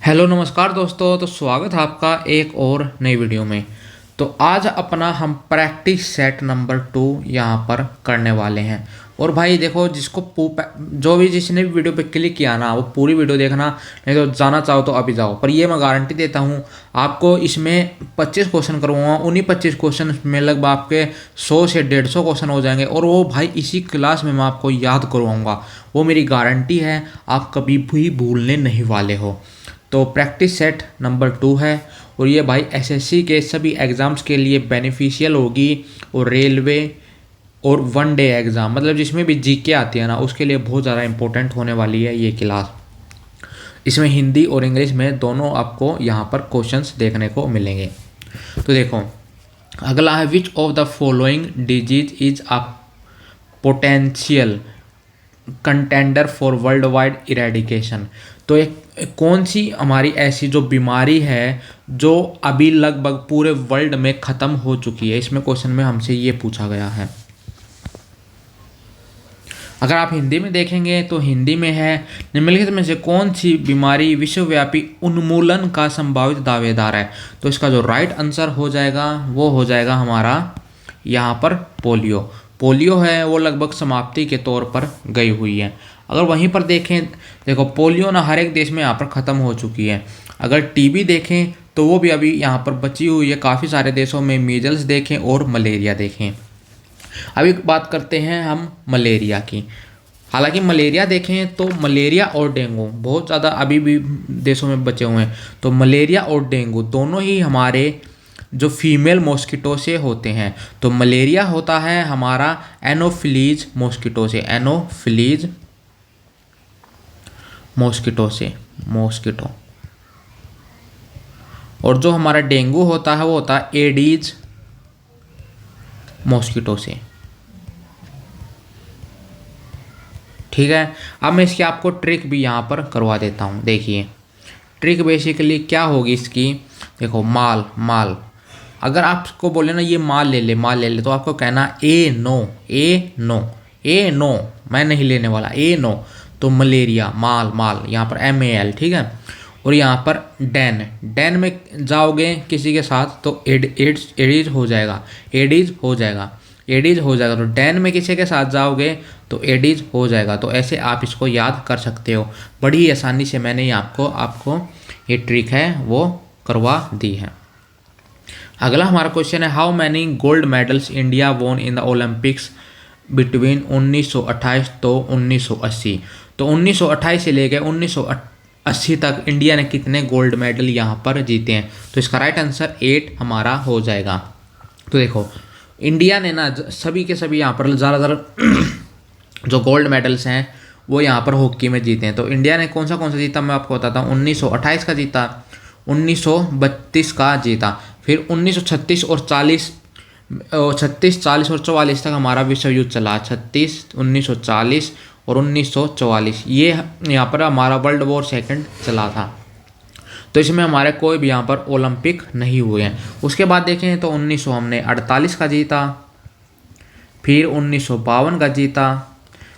Hello नमस्कार दोस्तों। तो स्वागत है आपका एक और नई वीडियो में। तो आज अपना हम प्रैक्टिस सेट नंबर 2 यहाँ पर करने वाले हैं। और भाई देखो, जो भी जिसने भी वीडियो पे क्लिक किया ना वो पूरी वीडियो देखना, नहीं तो जाना चाहो तो अभी जाओ। पर ये मैं गारंटी देता हूँ आपको, इसमें 25 क्वेश्चन करवाऊँगा। उन्हीं 25 क्वेश्चन में लगभग आपके 100 से 150 क्वेश्चन हो जाएंगे, और वो भाई इसी क्लास में मैं आपको याद करवाऊँगा। वो मेरी गारंटी है, आप कभी भी भूलने नहीं वाले हो। तो प्रैक्टिस सेट नंबर 2 है, और ये भाई एसएससी के सभी एग्ज़ाम्स के लिए बेनिफिशियल होगी। और रेलवे और वन डे एग्ज़ाम, मतलब जिसमें भी जीके आती है ना, उसके लिए बहुत ज़्यादा इंपॉर्टेंट होने वाली है ये क्लास। इसमें हिंदी और इंग्लिश में दोनों आपको यहाँ पर क्वेश्चंस देखने को मिलेंगे। तो देखो, अगला है which of the following disease is a potential contender for world wide eradication. तो एक कौन सी हमारी ऐसी जो बीमारी है जो अभी लगभग पूरे वर्ल्ड में ख़त्म हो चुकी है। इसमें क्वेश्चन में हमसे ये पूछा गया है। अगर आप हिंदी में देखेंगे तो हिंदी में है, निम्नलिखित में से कौन सी बीमारी विश्वव्यापी उन्मूलन का संभावित दावेदार है। तो इसका जो राइट आंसर हो जाएगा वो हो जाएगा हमारा यहाँ पर पोलियो। पोलियो है वो लगभग समाप्ति के तौर पर गई हुई है। अगर वहीं पर देखें, देखो पोलियो ना हर एक देश में यहाँ पर ख़त्म हो चुकी है। अगर टीबी देखें तो वो भी अभी यहाँ पर बची हुई है काफ़ी सारे देशों में। मीजल्स देखें और मलेरिया देखें। अभी बात करते हैं हम मलेरिया की। हालांकि मलेरिया देखें तो मलेरिया और डेंगू बहुत ज़्यादा अभी भी देशों में बचे हुए हैं। तो मलेरिया और डेंगू दोनों ही हमारे जो फीमेल मॉस्किटो से होते हैं। तो मलेरिया होता है हमारा एनोफिलीज मॉस्किटो से, एनोफिलीज मॉस्किटो से, मॉस्किटो। और जो हमारा डेंगू होता है वो होता है एडीज मॉस्किटो से। ठीक है, अब मैं इसकी आपको ट्रिक भी यहाँ पर करवा देता हूँ। देखिए ट्रिक बेसिकली क्या होगी इसकी। देखो माल, माल अगर आपको बोले ना ये माल ले ले, माल ले ले, तो आपको कहना ए नो, ए नो, ए नो, मैं नहीं लेने वाला, ए नो। तो मलेरिया, माल, माल यहाँ पर MAL, ठीक है। और यहाँ पर डेन, डेन में जाओगे किसी के साथ तो एडीज हो जाएगा, एडीज हो जाएगा, एडीज हो जाएगा। तो डेन में किसी के साथ जाओगे तो एडीज हो जाएगा। तो ऐसे आप इसको याद कर सकते हो बड़ी आसानी से। मैंने ये आपको ये ट्रिक है वो करवा दी है। अगला हमारा क्वेश्चन है how many gold medals India वोन इन द ओलंपिक्स बिटवीन 1928 तो 1980। तो 1928 से लेकर 1980 तक इंडिया ने कितने गोल्ड मेडल यहाँ पर जीते हैं। तो इसका राइट आंसर 8 हमारा हो जाएगा। तो देखो इंडिया ने ना सभी के सभी यहाँ पर ज़्यादातर जो गोल्ड मेडल्स हैं वो यहाँ पर हॉकी में जीते हैं। तो इंडिया ने कौन सा जीता मैं आपको बताता हूँ। 1928 का जीता, 1932 का जीता, फिर 1936 और 40, 36, 40 और 44 तक हमारा विश्व युद्ध चला। 36, 1940 और 1944 ये यहाँ पर हमारा वर्ल्ड वॉर सेकंड चला था। तो इसमें हमारे कोई भी यहाँ पर ओलंपिक नहीं हुए हैं। उसके बाद देखें तो 1900 हमने 48 का जीता, फिर 1952 का जीता,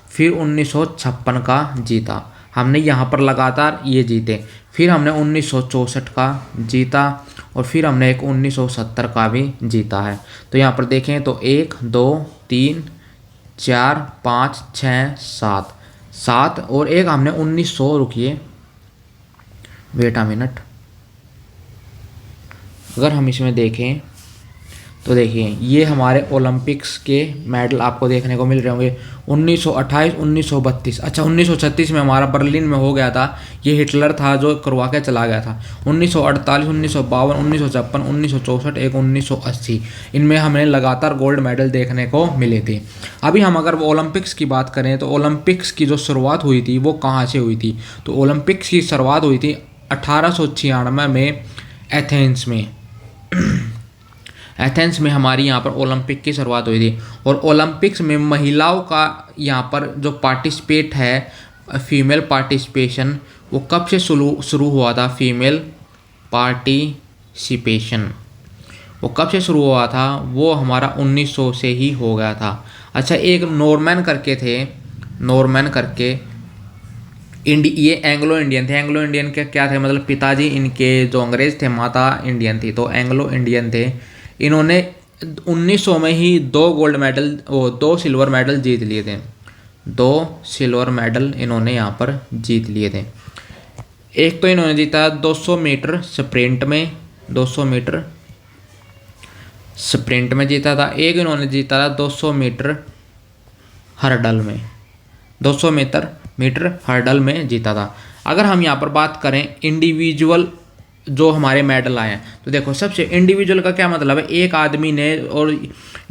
फिर 1956 का जीता। हमने यहाँ पर लगातार ये जीते। फिर हमने 1964 का जीता, और फिर हमने एक 1970 का भी जीता है। तो यहाँ पर देखें तो 1, 2, 3, 4, 5, 6, 7 और एक हमने 1900, रुकिए वेट अ मिनट। अगर हम इसमें देखें तो देखिए ये हमारे ओलंपिक्स के मेडल आपको देखने को मिल रहे होंगे। 1928, 1932, अच्छा 1936 में हमारा बर्लिन में हो गया था। ये हिटलर था जो करवा के चला गया था। 1948, 1952, 1956, 1964, एक 1980, इनमें हमें लगातार गोल्ड मेडल देखने को मिले थे। अभी हम अगर ओलंपिक्स की बात करें तो ओलंपिक्स की जो शुरुआत हुई थी वो कहाँ से हुई थी। तो ओलंपिक्स की शुरुआत हुई थी 1896 में एथेंस में। एथेंस में हमारी यहाँ पर ओलंपिक की शुरुआत हुई थी। और ओलंपिक्स में महिलाओं का यहाँ पर जो पार्टिसिपेट है, फीमेल पार्टिसिपेशन, वो कब से शुरू हुआ था। फीमेल पार्टिसिपेशन वो कब से शुरू हुआ था, वो हमारा 1900 से ही हो गया था। अच्छा एक नॉर्मैन करके थे, नॉर्मैन करके ये एंग्लो इंडियन थे। एंग्लो इंडियन के क्या थे, मतलब पिताजी इनके जो अंग्रेज थे, माता इंडियन थी, तो एंग्लो इंडियन थे। इन्होंने 1900 में ही 2 सिल्वर मेडल जीत लिए थे। 2 सिल्वर मेडल इन्होंने यहाँ पर जीत लिए थे। एक तो इन्होंने जीता 200 मीटर स्प्रिंट में, 200 मीटर स्प्रिंट में जीता था। एक इन्होंने जीता था 200 मीटर हर्डल में, 200 मीटर हर्डल में जीता था। अगर हम यहाँ पर बात करें इंडिविजुअल जो हमारे मेडल आए हैं, तो देखो सबसे इंडिविजुअल का क्या मतलब है, एक आदमी ने, और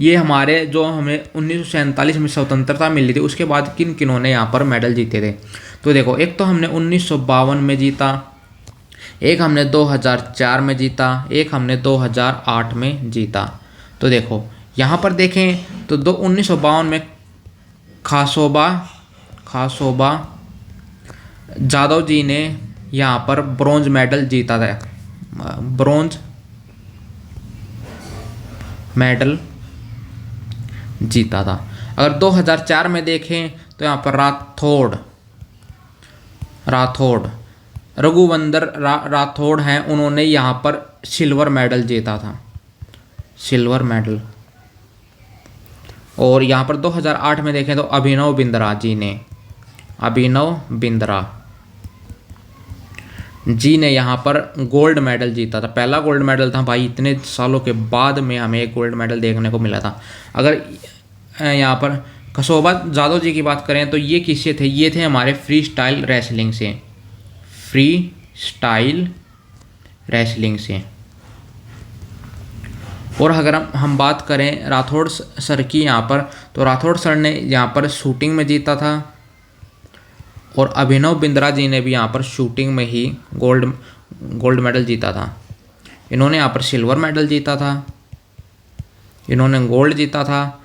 ये हमारे जो हमें 1947 में स्वतंत्रता मिली थी उसके बाद किन किनों ने यहाँ पर मेडल जीते थे। तो देखो एक तो हमने 1952 में जीता, एक हमने 2004 में जीता, एक हमने 2008 में जीता। तो देखो यहाँ पर देखें तो 1952 में खासोबा जादव जी ने यहाँ पर ब्रॉन्ज मेडल जीता था, ब्रॉन्ज मेडल जीता था। अगर 2004 में देखें तो यहाँ पर राठौड़ रघुवंदर राठौड़ हैं, उन्होंने यहाँ पर सिल्वर मेडल जीता था, सिल्वर मेडल। और यहाँ पर 2008 में देखें तो अभिनव बिंद्रा जी ने यहाँ पर गोल्ड मेडल जीता था। पहला गोल्ड मेडल था भाई, इतने सालों के बाद में हमें एक गोल्ड मेडल देखने को मिला था। अगर यहाँ पर कसोबा जादव जी की बात करें तो ये किससे थे, ये थे हमारे फ्री स्टाइल रेसलिंग से। और अगर हम बात करें राठौड़ सर की यहाँ पर, तो राठौड़ सर ने यहाँ पर शूटिंग में जीता था, और अभिनव बिंद्रा जी ने भी यहाँ पर शूटिंग में ही गोल्ड मेडल जीता था। इन्होंने यहाँ पर सिल्वर मेडल जीता था, इन्होंने गोल्ड जीता था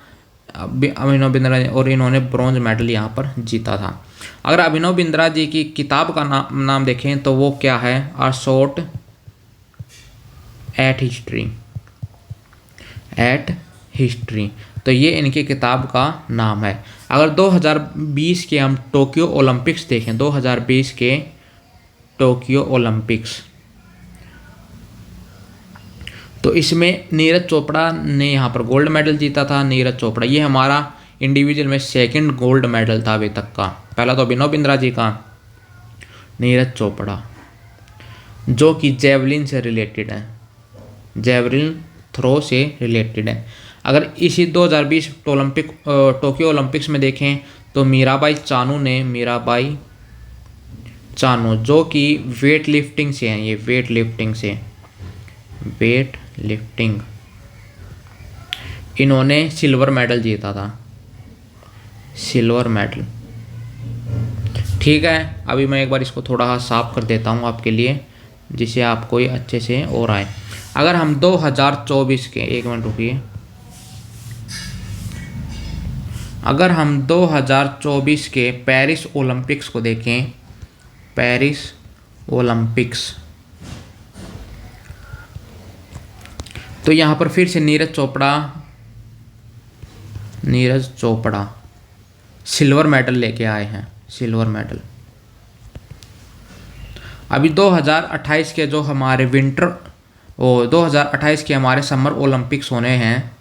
अभिनव बिंद्रा जी, और इन्होंने ब्रॉन्ज मेडल यहाँ पर जीता था। अगर अभिनव बिंद्रा जी की किताब का नाम देखें तो वो क्या है, अ शॉट एट हिस्ट्री, तो ये इनकी किताब का नाम है। अगर 2020 के हम टोक्यो ओलंपिक्स देखें, 2020 के टोक्यो ओलंपिक्स, तो इसमें नीरज चोपड़ा ने यहाँ पर गोल्ड मेडल जीता था। नीरज चोपड़ा, ये हमारा इंडिविजुअल में सेकंड गोल्ड मेडल था अभी तक का। पहला तो अभिनव बिंद्रा जी का, नीरज चोपड़ा जो कि जेवलिन से रिलेटेड है, जेवलिन थ्रो से रिलेटेड है। अगर इसी 2020 टोक्यो ओलंपिक्स में देखें तो मीराबाई चानू जो कि वेट लिफ्टिंग से हैं, ये वेट लिफ्टिंग इन्होंने सिल्वर मेडल जीता था, सिल्वर मेडल। ठीक है, अभी मैं एक बार इसको थोड़ा साफ कर देता हूँ आपके लिए, जिससे आपको ये अच्छे से और आए। अगर हम 2024 के, एक मिनट रुकिए, अगर हम 2024 के पेरिस ओलंपिक्स को देखें, पेरिस ओलंपिक्स, तो यहाँ पर फिर से नीरज चोपड़ा सिल्वर मेडल लेके आए हैं, सिल्वर मेडल। अभी 2028 के जो हमारे 2028 के हमारे समर ओलंपिक्स होने हैं,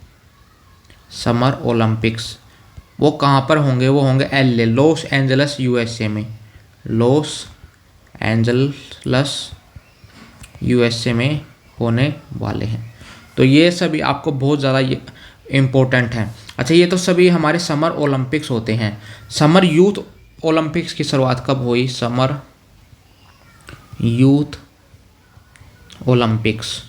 समर ओलंपिक्स, वो कहाँ पर होंगे, वो होंगे LA, लॉस एंजलस USA में, लॉस एंजलस USA में होने वाले हैं। तो ये सभी आपको बहुत ज़्यादा इम्पोर्टेंट हैं। अच्छा, ये तो सभी हमारे समर ओलंपिक्स होते हैं। समर यूथ ओलंपिक्स की शुरुआत कब हुई, समर यूथ ओलंपिक्स,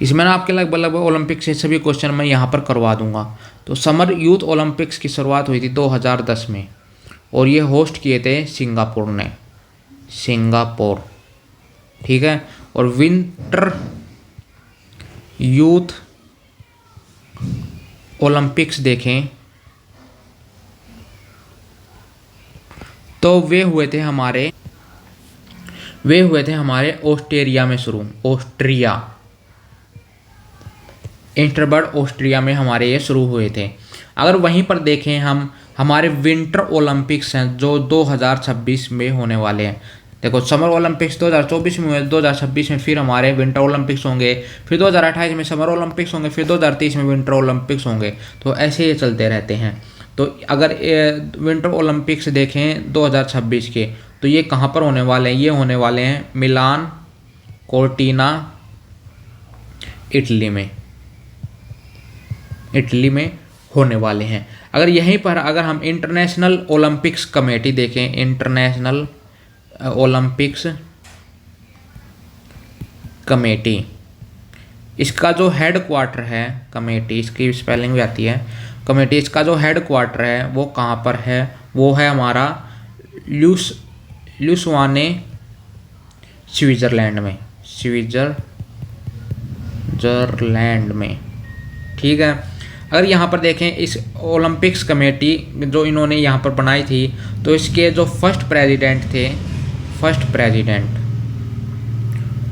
इसमें ना आपके लगभग ओलंपिक से सभी क्वेश्चन मैं यहाँ पर करवा दूंगा। तो समर यूथ ओलंपिक्स की शुरुआत हुई थी 2010 में, और ये होस्ट किए थे सिंगापुर ने, ठीक है। और विंटर यूथ ओलंपिक्स देखें तो वे हुए थे हमारे ऑस्ट्रेलिया में शुरू, इंटरबर्ड ऑस्ट्रिया में हमारे ये शुरू हुए थे। अगर वहीं पर देखें हम, हमारे विंटर ओलंपिक्स हैं जो 2026 में होने वाले हैं। देखो समर ओलंपिक्स 2024 में हुए, 2026 में फिर हमारे विंटर ओलंपिक्स होंगे, फिर 2028 में समर ओलंपिक्स होंगे, फिर 2030 में विंटर ओलंपिक्स होंगे। तो ऐसे ये चलते रहते हैं। तो अगर विंटर ओलंपिक्स देखें 2026 के, तो ये कहाँ पर होने वाले हैं? ये होने वाले हैं मिलान कोर्टिना, इटली में, इटली में होने वाले हैं। अगर यहीं पर अगर हम इंटरनेशनल ओलंपिक्स कमेटी देखें, इंटरनेशनल ओलंपिक्स कमेटी, इसका जो हेड क्वार्टर है, कमेटी इसकी स्पेलिंग भी आती है कमेटी, इसका जो हेड क्वार्टर है वो कहाँ पर है? वो है हमारा ल्यूसवाने, स्विट्ज़रलैंड में, स्विट्ज़रलैंड में। ठीक है। अगर यहाँ पर देखें इस ओलंपिक्स कमेटी जो इन्होंने यहाँ पर बनाई थी, तो इसके जो फर्स्ट प्रेसिडेंट थे, फर्स्ट प्रेसिडेंट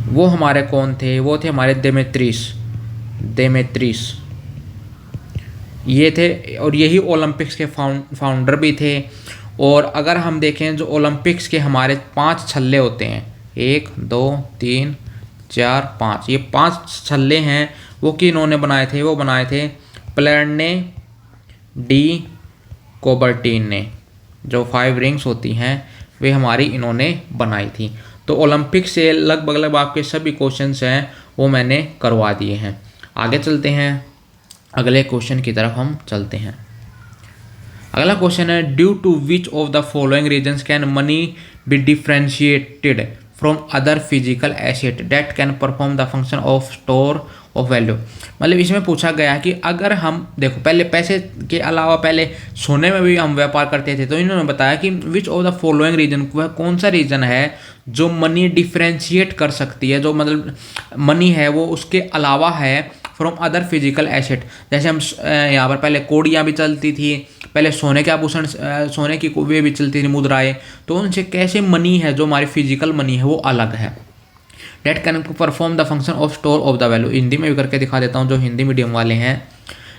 वो हमारे कौन थे? वो थे हमारे देमेत्रिस ये थे, और यही ओलंपिक्स के फाउंडर भी थे। और अगर हम देखें जो ओलंपिक्स के हमारे 5 छल्ले होते हैं, 1 2 3 4 5, ये 5 छल्ले हैं, वो कि इन्होंने बनाए थे? वो बनाए थे प्लेरने डी कोबर्टीन ने। जो 5 रिंग्स होती हैं वे हमारी इन्होंने बनाई थी। तो ओलंपिक से लगभग आपके सभी क्वेश्चंस हैं वो मैंने करवा दिए हैं। आगे चलते हैं, अगले क्वेश्चन की तरफ हम चलते हैं। अगला क्वेश्चन है, due to which of the following reasons can money be differentiated from other physical asset that can perform the function of store of value. मतलब इसमें पूछा गया कि अगर हम देखो पहले पैसे के अलावा पहले सोने में भी हम व्यापार करते थे, तो इन्होंने बताया कि which of the following reason, वह कौन सा रीजन है जो मनी डिफ्रेंशिएट कर सकती है, जो मतलब मनी है वो उसके अलावा है फ्रॉम अदर फिजिकल एसेट। जैसे हम यहाँ पर पहले कोड़ियाँ भी चलती थी, पहले सोने के आभूषण, सोने की वे भी चलती थी, मुद्राएं, तो उनसे कैसे मनी है जो हमारी फिजिकल मनी है वो अलग है। Date can perform the function of store of the value. Hindi में भी करके दिखा देता हूँ जो हिंदी मीडियम वाले हैं।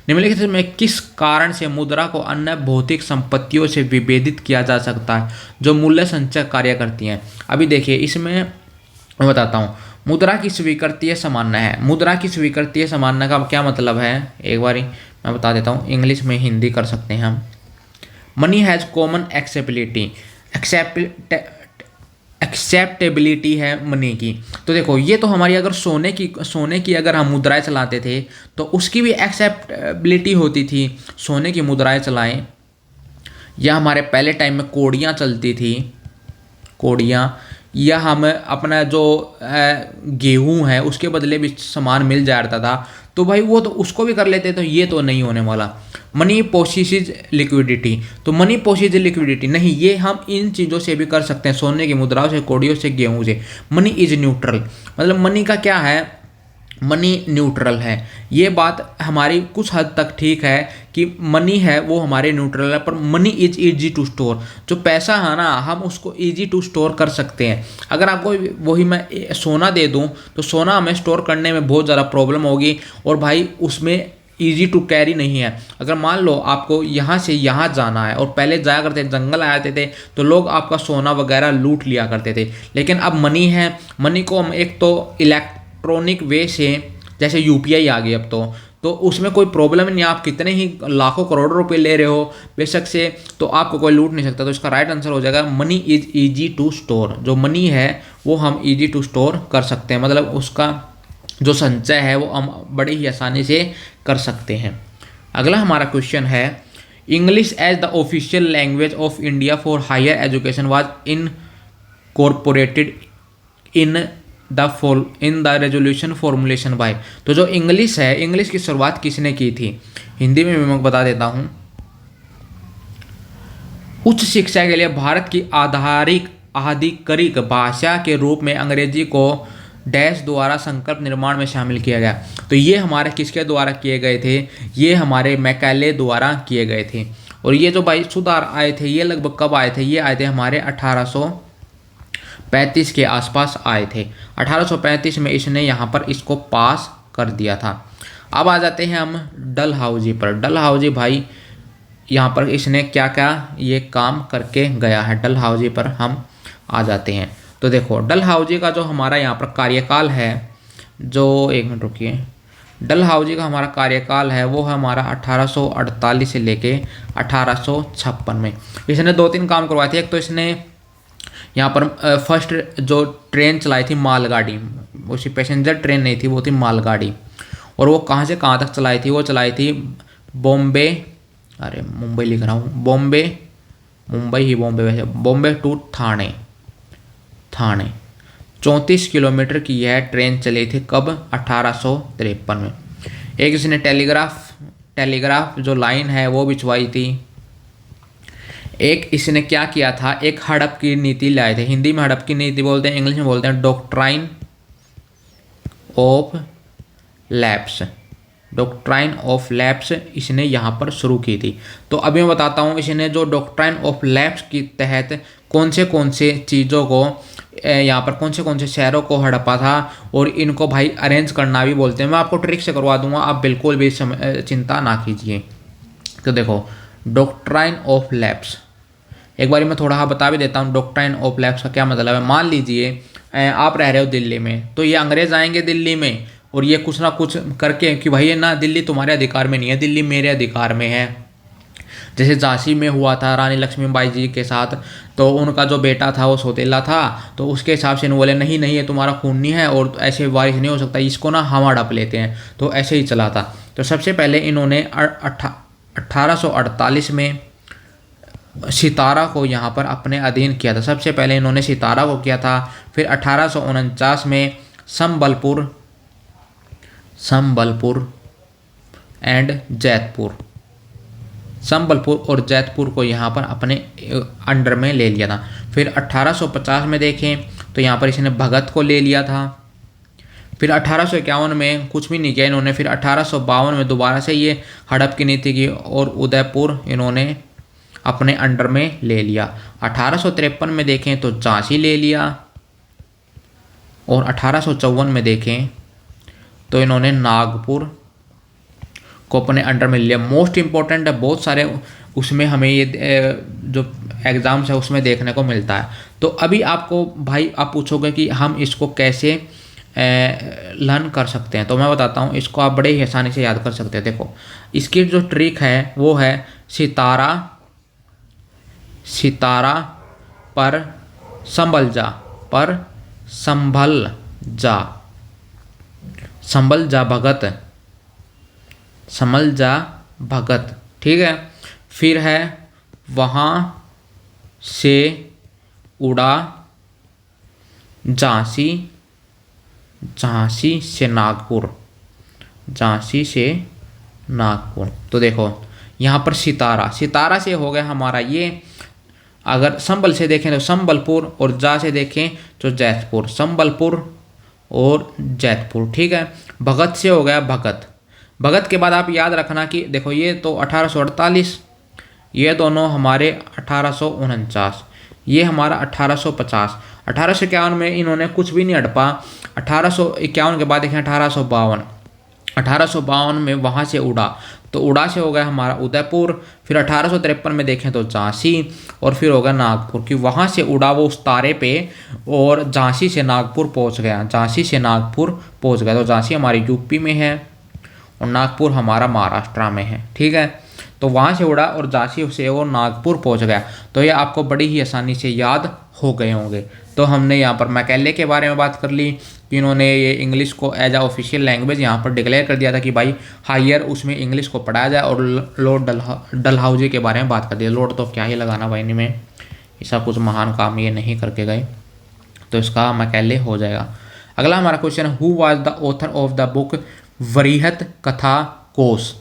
निम्नलिखित में किस कारण से मुद्रा को अन्य भौतिक संपत्तियों से विभेदित किया जा सकता है जो मूल्य संचय कार्य करती हैं? अभी देखिए इसमें मैं बताता हूँ, मुद्रा की स्वीकृतीय सामान्य है। मुद्रा की स्वीकृतीय सामान्य का क्या मतलब है, एक बार मैं बता देता हूँ, इंग्लिश में हिंदी कर सकते हैं हम। मनी हैज़ कॉमन एक्सेप्टेबिलिटी है मनी की। तो देखो ये तो हमारी अगर सोने की अगर हम मुद्राएं चलाते थे तो उसकी भी एक्सेप्टेबिलिटी होती थी, सोने की मुद्राएं चलाएं, या हमारे पहले टाइम में कोड़ियाँ चलती थी, कोड़ियाँ, या हम अपना जो गेहूँ है उसके बदले भी सामान मिल जाता था, तो भाई वो तो उसको भी कर लेते। तो ये तो नहीं होने वाला। मनी पोसेसिज लिक्विडिटी, तो मनी पोसेसिज लिक्विडिटी नहीं, ये हम इन चीज़ों से भी कर सकते हैं, सोने की मुद्राओं से, कोड़ियों से, गेहूँ से। मनी इज न्यूट्रल, मतलब मनी का क्या है, मनी न्यूट्रल है। ये बात हमारी कुछ हद तक ठीक है कि मनी है वो हमारे न्यूट्रल है, पर money is easy to store, जो पैसा है ना हम उसको इजी टू स्टोर कर सकते हैं। अगर आपको वही मैं सोना दे दूं तो सोना हमें स्टोर करने में बहुत ज़्यादा प्रॉब्लम होगी, और भाई उसमें ईजी टू कैरी नहीं है। अगर मान लो आपको यहाँ से यहाँ जाना है, और पहले जाया करते जंगल आए थे तो लोग आपका सोना वगैरह लूट लिया करते थे, लेकिन अब मनी है, मनी को हम एक तो इलेक्ट्रॉनिक वे से, जैसे यूपीआई आ गई अब तो उसमें कोई प्रॉब्लम नहीं, आप कितने ही लाखों करोड़ों रुपए ले रहे हो बेशक से, तो आपको कोई लूट नहीं सकता। तो इसका राइट आंसर हो जाएगा money is easy to store. जो मनी है वो हम ईजी टू स्टोर कर सकते हैं, मतलब उसका जो संचय है वो हम बड़ी ही आसानी से कर सकते हैं। अगला हमारा क्वेश्चन है, English as the official language of India for higher education was incorporated in the resolution formulation by. तो जो इंग्लिश है, इंग्लिश की शुरुआत किसने की थी? हिंदी में मैं बता देता हूं। उच्च शिक्षा के लिए भारत की आधिकारिक भाषा के रूप में अंग्रेजी को डैश द्वारा संकल्प निर्माण में शामिल किया गया। तो ये हमारे किसके द्वारा किए गए थे? ये हमारे मैकाले द्वारा किए गए थे। और ये जो भाई सुधार आए थे ये लगभग कब आए थे? ये आए थे हमारे 1835 के आसपास आए थे। 1835 में इसने यहाँ पर इसको पास कर दिया था। अब आ जाते हैं हम डलहौजी पर। डलहौजी भाई यहाँ पर इसने क्या क्या ये काम करके गया है। डलहौजी पर हम आ जाते हैं। तो देखो डलहौजी का जो हमारा यहाँ पर कार्यकाल है, जो एक मिनट रुकिए, डलहौजी का हमारा कार्यकाल है वो है हमारा 1848 से लेके 1856 में। इसने 2-3 काम करवाए थे। एक तो इसने यहाँ पर फर्स्ट जो ट्रेन चलाई थी मालगाड़ी, उसी पैसेंजर ट्रेन नहीं थी, वो थी मालगाड़ी। और वो कहाँ से कहाँ तक चलाई थी, वो चलाई थी बॉम्बे, अरे मुंबई लिख रहा हूँ, बॉम्बे, मुंबई ही बॉम्बे, वैसे बॉम्बे टू थाने, थाने 34 किलोमीटर की यह ट्रेन चली थी। कब? 1853 में। एक इसने टेलीग्राफ जो लाइन है वो बिछवाई थी। एक इसने क्या किया था, एक हड़प की नीति लाए थे। हिंदी में हड़प की नीति बोलते हैं, इंग्लिश में बोलते हैं doctrine of lapse. Doctrine of lapse इसने यहाँ पर शुरू की थी। तो अभी मैं बताता हूँ इसने जो डॉक्ट्राइन ऑफ लैप्स के तहत कौन से चीज़ों को यहाँ पर कौन से शहरों को हड़पा था, और इनको भाई अरेंज करना भी बोलते हैं। मैं आपको ट्रिक से करवा दूंगा, आप बिल्कुल भी चिंता ना कीजिए। तो देखो डॉक्ट्राइन ऑफ लैप्स, एक बार मैं थोड़ा बता भी देता हूँ डॉक्ट्राइन ऑफ लैप्स का क्या मतलब है। मान लीजिए आप रह रहे हो दिल्ली में, तो ये अंग्रेज़ आएंगे दिल्ली में और ये कुछ ना कुछ करके कि भाई ये ना दिल्ली तुम्हारे अधिकार में नहीं है, दिल्ली मेरे अधिकार में है। जैसे झांसी में हुआ था रानी लक्ष्मीबाई जी के साथ, तो उनका जो बेटा था वो सौतेला था, तो उसके हिसाब से बोले नहीं नहीं ये तुम्हारा खून नहीं है और ऐसे वारिस नहीं हो सकता, इसको ना हम हड़प लेते हैं। तो ऐसे ही चला था। तो सबसे पहले इन्होंने 1848 में सितारा को यहाँ पर अपने अधीन किया था। सबसे पहले इन्होंने सितारा को किया था। फिर 1849 में संबलपुर एंड जैतपुर, संबलपुर और जैतपुर को यहाँ पर अपने अंडर में ले लिया था। फिर 1850 में देखें तो यहाँ पर इसने भगत को ले लिया था। फिर 1851 में कुछ भी नहीं किया इन्होंने। फिर 1852 में दोबारा से ये हड़प की नीति की और उदयपुर इन्होंने अपने अंडर में ले लिया। 1853 में देखें तो झांसी ले लिया, और 1854 में देखें तो इन्होंने नागपुर को अपने अंडर में लिया। मोस्ट इम्पोर्टेंट है, बहुत सारे उसमें हमें ये जो एग्ज़ाम्स है उसमें देखने को मिलता है। तो अभी आपको भाई आप पूछोगे कि हम इसको कैसे लर्न कर सकते हैं, तो मैं बताता हूँ। इसको आप बड़े ही आसानी से याद कर सकते हैं। देखो इसकी जो ट्रिक है वो है सितारा पर संभल जा भगत, ठीक है। फिर है वहाँ से उड़ा झांसी से नागपुर। तो देखो यहाँ पर सितारा से हो गया हमारा ये। अगर संबल से देखें तो संबलपुर, और जा से देखें तो जैतपुर, संबलपुर और जैतपुर, ठीक है। भगत से हो गया भगत के बाद आप याद रखना कि देखो ये तो 1848, ये दोनों हमारे 1849, ये हमारा 1850। 1851 में इन्होंने कुछ भी नहीं हड़पा। 1851 के बाद देखें 1852 में वहाँ से उड़ा, तो उड़ा से हो गया हमारा उदयपुर। फिर 1853 में देखें तो झांसी, और फिर हो गया नागपुर, कि वहाँ से उड़ा वो उस तारे पे और झांसी से नागपुर पहुँच गया। तो झांसी हमारी यूपी में है और नागपुर हमारा महाराष्ट्र में है, ठीक है। तो वहाँ से उड़ा और झांसी से वो नागपुर पहुँच गया। तो ये आपको बड़ी ही आसानी से याद हो गए होंगे। तो हमने यहाँ पर मैकेले के बारे में बात कर ली कि इन्होंने ये इंग्लिश को एज आ ऑफिशियल लैंग्वेज यहाँ पर डिक्लेयर कर दिया था कि भाई हायर उसमें इंग्लिश को पढ़ाया जाए। और लॉर्ड डलहौजी के बारे में बात कर दिया। लॉर्ड तो क्या ही लगाना भाई में, ऐसा कुछ महान काम ये नहीं करके गए, तो इसका मैकेले हो जाएगा। अगला हमारा क्वेश्चन है, who was the author of the book Brihat Katha Kosh.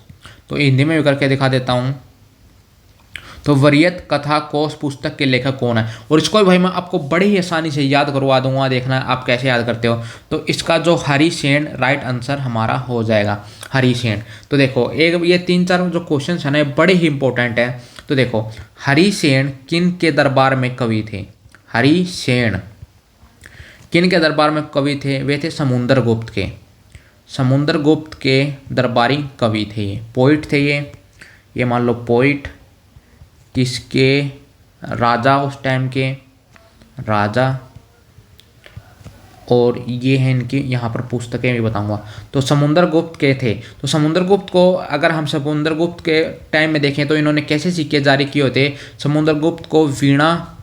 तो हिंदी में भी करके दिखा देता हूँ। तो वरीयत कथा कोश पुस्तक के लेखक कौन है, और इसको भाई मैं आपको बड़ी ही आसानी से याद करवा दूंगा, देखना आप कैसे याद करते हो। तो इसका जो हरिसेन राइट आंसर हमारा हो जाएगा, हरिसेन। तो देखो एक ये 3-4 जो क्वेश्चन है ना बड़े ही इंपॉर्टेंट है। तो देखो हरिसेन किन के दरबार में कवि थे, हरिसेन किन के दरबार में कवि थे, वे थे समुद्रगुप्त के दरबारी कवि थे, ये पोइट थे, ये मान लो पोइट किसके राजा, उस टाइम के राजा, और ये हैं इनकी यहाँ पर पुस्तकें भी बताऊंगा। तो समुद्रगुप्त के थे, तो समुद्रगुप्त को अगर हम समुद्रगुप्त के टाइम में देखें तो इन्होंने कैसे सिक्के जारी किए होते। समुद्रगुप्त को वीणा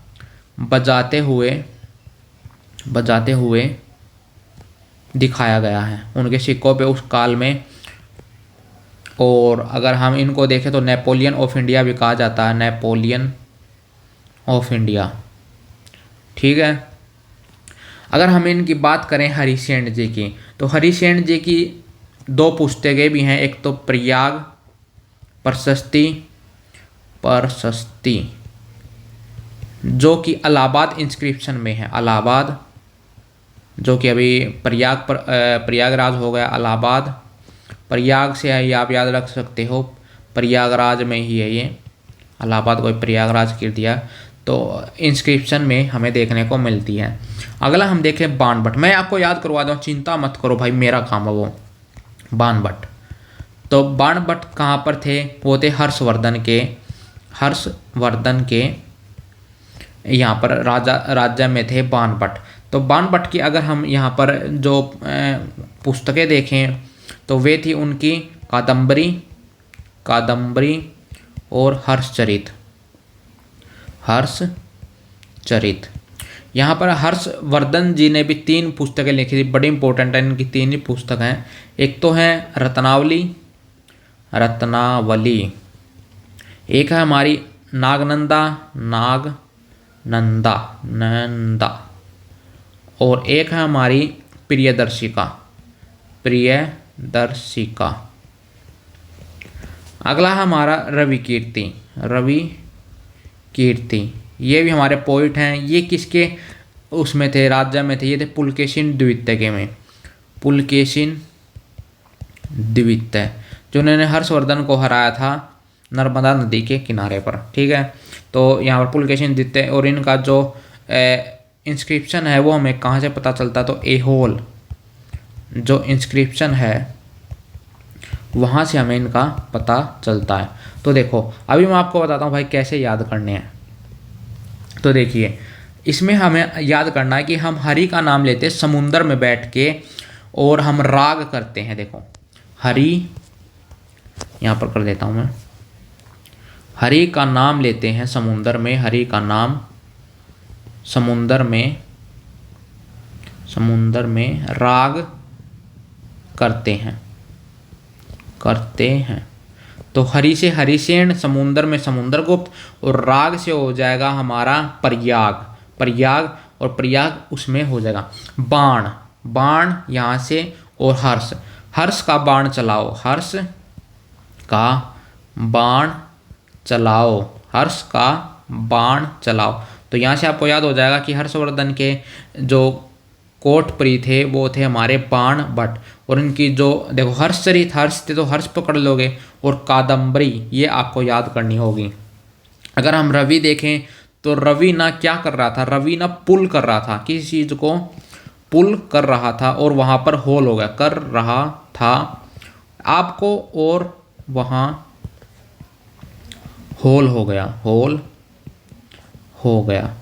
बजाते हुए दिखाया गया है उनके सिक्कों पे उस काल में। और अगर हम इनको देखें तो नेपोलियन ऑफ इंडिया भी कहा जाता है, नेपोलियन ऑफ इंडिया, ठीक है। अगर हम इनकी बात करें हरिसेन जी की, तो हरिसेन जी की 2 पुस्तकें भी हैं। एक तो प्रयाग प्रशस्ति जो कि इलाहाबाद इंस्क्रिप्शन में है, इलाहाबाद जो कि अभी प्रयागराज हो गया, इलाहाबाद प्रयाग से है, ये आप याद रख सकते हो, प्रयागराज में ही है ये, इलाहाबाद को प्रयागराज कर दिया, तो इंस्क्रिप्शन में हमें देखने को मिलती है। अगला हम देखें बाणभट्ट। मैं आपको याद करवा दूँ, चिंता मत करो भाई, मेरा काम है वो। बाणभट्ट, तो बाणभट्ट कहाँ पर थे, वो थे हर्षवर्धन के यहाँ पर राज्य में थे बाणभट्ट। तो बाणभट्ट की अगर हम यहाँ पर जो पुस्तकें देखें तो वे थी उनकी कादम्बरी और हर्षचरित। यहाँ पर हर्षवर्धन जी ने भी 3 पुस्तकें लिखी थी, बड़ी इंपॉर्टेंट है, इनकी 3 ही पुस्तक हैं। एक तो है रत्नावली, एक है हमारी नागनंदा, और एक है हमारी प्रियदर्शिका। अगला है हमारा रवि कीर्ति, ये भी हमारे पोइट हैं। ये किसके उसमें थे, राज्य में थे, ये थे पुलकेशिन द्वितीय, जो उन्होंने हर्षवर्धन को हराया था नर्मदा नदी के किनारे पर, ठीक है। तो यहाँ पर पुलकेशिन द्वितीय, और इनका जो इंस्क्रिप्शन है वो हमें कहाँ से पता चलता, तो एहोल जो इंस्क्रिप्शन है वहाँ से हमें इनका पता चलता है। तो देखो अभी मैं आपको बताता हूँ भाई कैसे याद करने हैं। तो देखिए इसमें हमें याद करना है कि हम हरि का नाम लेते हैं समुंदर में बैठ के, और हम राग करते हैं। देखो हरि, यहाँ पर कर देता हूँ मैं, हरि का नाम लेते हैं समुंदर में, हरि का नाम समुंदर में राग करते हैं। तो हरि से हरिसेन, समुंदर में समुद्रगुप्त, और राग से हो जाएगा हमारा प्रयाग, और प्रयाग उसमें हो जाएगा बाण यहाँ से, और हर्ष का बाण चलाओ। तो यहाँ से आपको याद हो जाएगा कि हर्षवर्धन के जो कोटप्री थे वो थे हमारे बाणभट्ट, और इनकी जो देखो हर्षचरित, हर्ष थे तो हर्ष पकड़ लोगे, और कादम्बरी ये आपको याद करनी होगी। अगर हम रवि देखें तो रवि ना क्या कर रहा था, रवि ना पुल कर रहा था, किसी चीज़ को पुल कर रहा था, और वहाँ पर होल हो गया, कर रहा था आपको, और वहाँ होल हो गया।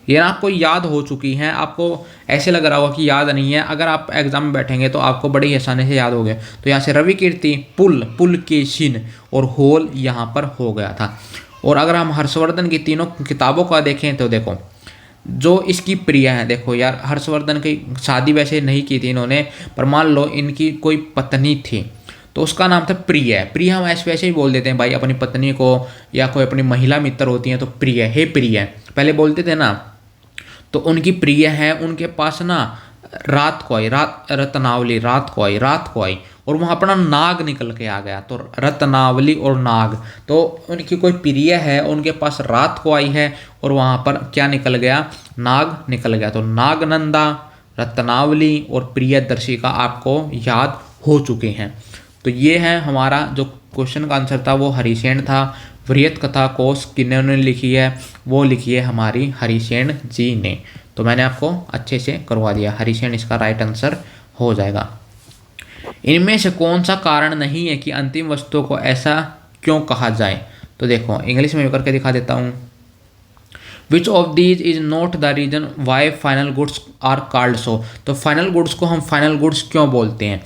ये आपको याद हो चुकी हैं, आपको ऐसे लग रहा होगा कि याद नहीं है, अगर आप एग्जाम में बैठेंगे तो आपको बड़ी आसानी से याद हो गया। तो यहाँ से रवि कीर्ति, पुल के शिन, और होल यहाँ पर हो गया था। और अगर हम हर्षवर्धन की 3 किताबों का देखें तो देखो जो इसकी प्रिय है, देखो यार हर्षवर्धन की शादी वैसे नहीं की थी इन्होंने, पर मान लो इनकी कोई पत्नी थी तो उसका नाम था प्रिय। हम ऐसे वैसे ही बोल देते हैं भाई अपनी पत्नी को, या कोई अपनी महिला मित्र होती हैं तो प्रिय, हे प्रिय पहले बोलते थे ना। तो उनकी प्रिय है, उनके पास ना रत्नावली, रात को आई, और वहाँ अपना नाग निकल के आ गया, तो रत्नावली और नाग, तो उनकी कोई प्रिय है, उनके पास रात को आई है, और वहाँ पर क्या निकल गया, नाग निकल गया। तो नागनंदा, रत्नावली और प्रियदर्शिका आपको याद हो चुके हैं। तो ये है हमारा जो क्वेश्चन का आंसर था वो हरिसेन था। वृहत कथा कोश किन्होंने लिखी है, वो लिखी है हमारी हरिसेन जी ने। तो मैंने आपको अच्छे से करवा दिया, हरिसेन इसका राइट आंसर हो जाएगा। इनमें से कौन सा कारण नहीं है कि अंतिम वस्तु को ऐसा क्यों कहा जाए। तो देखो इंग्लिश में करके दिखा देता हूँ। Which of these is not the reason why final goods are called so. तो फाइनल गुड्स को हम फाइनल गुड्स क्यों बोलते हैं?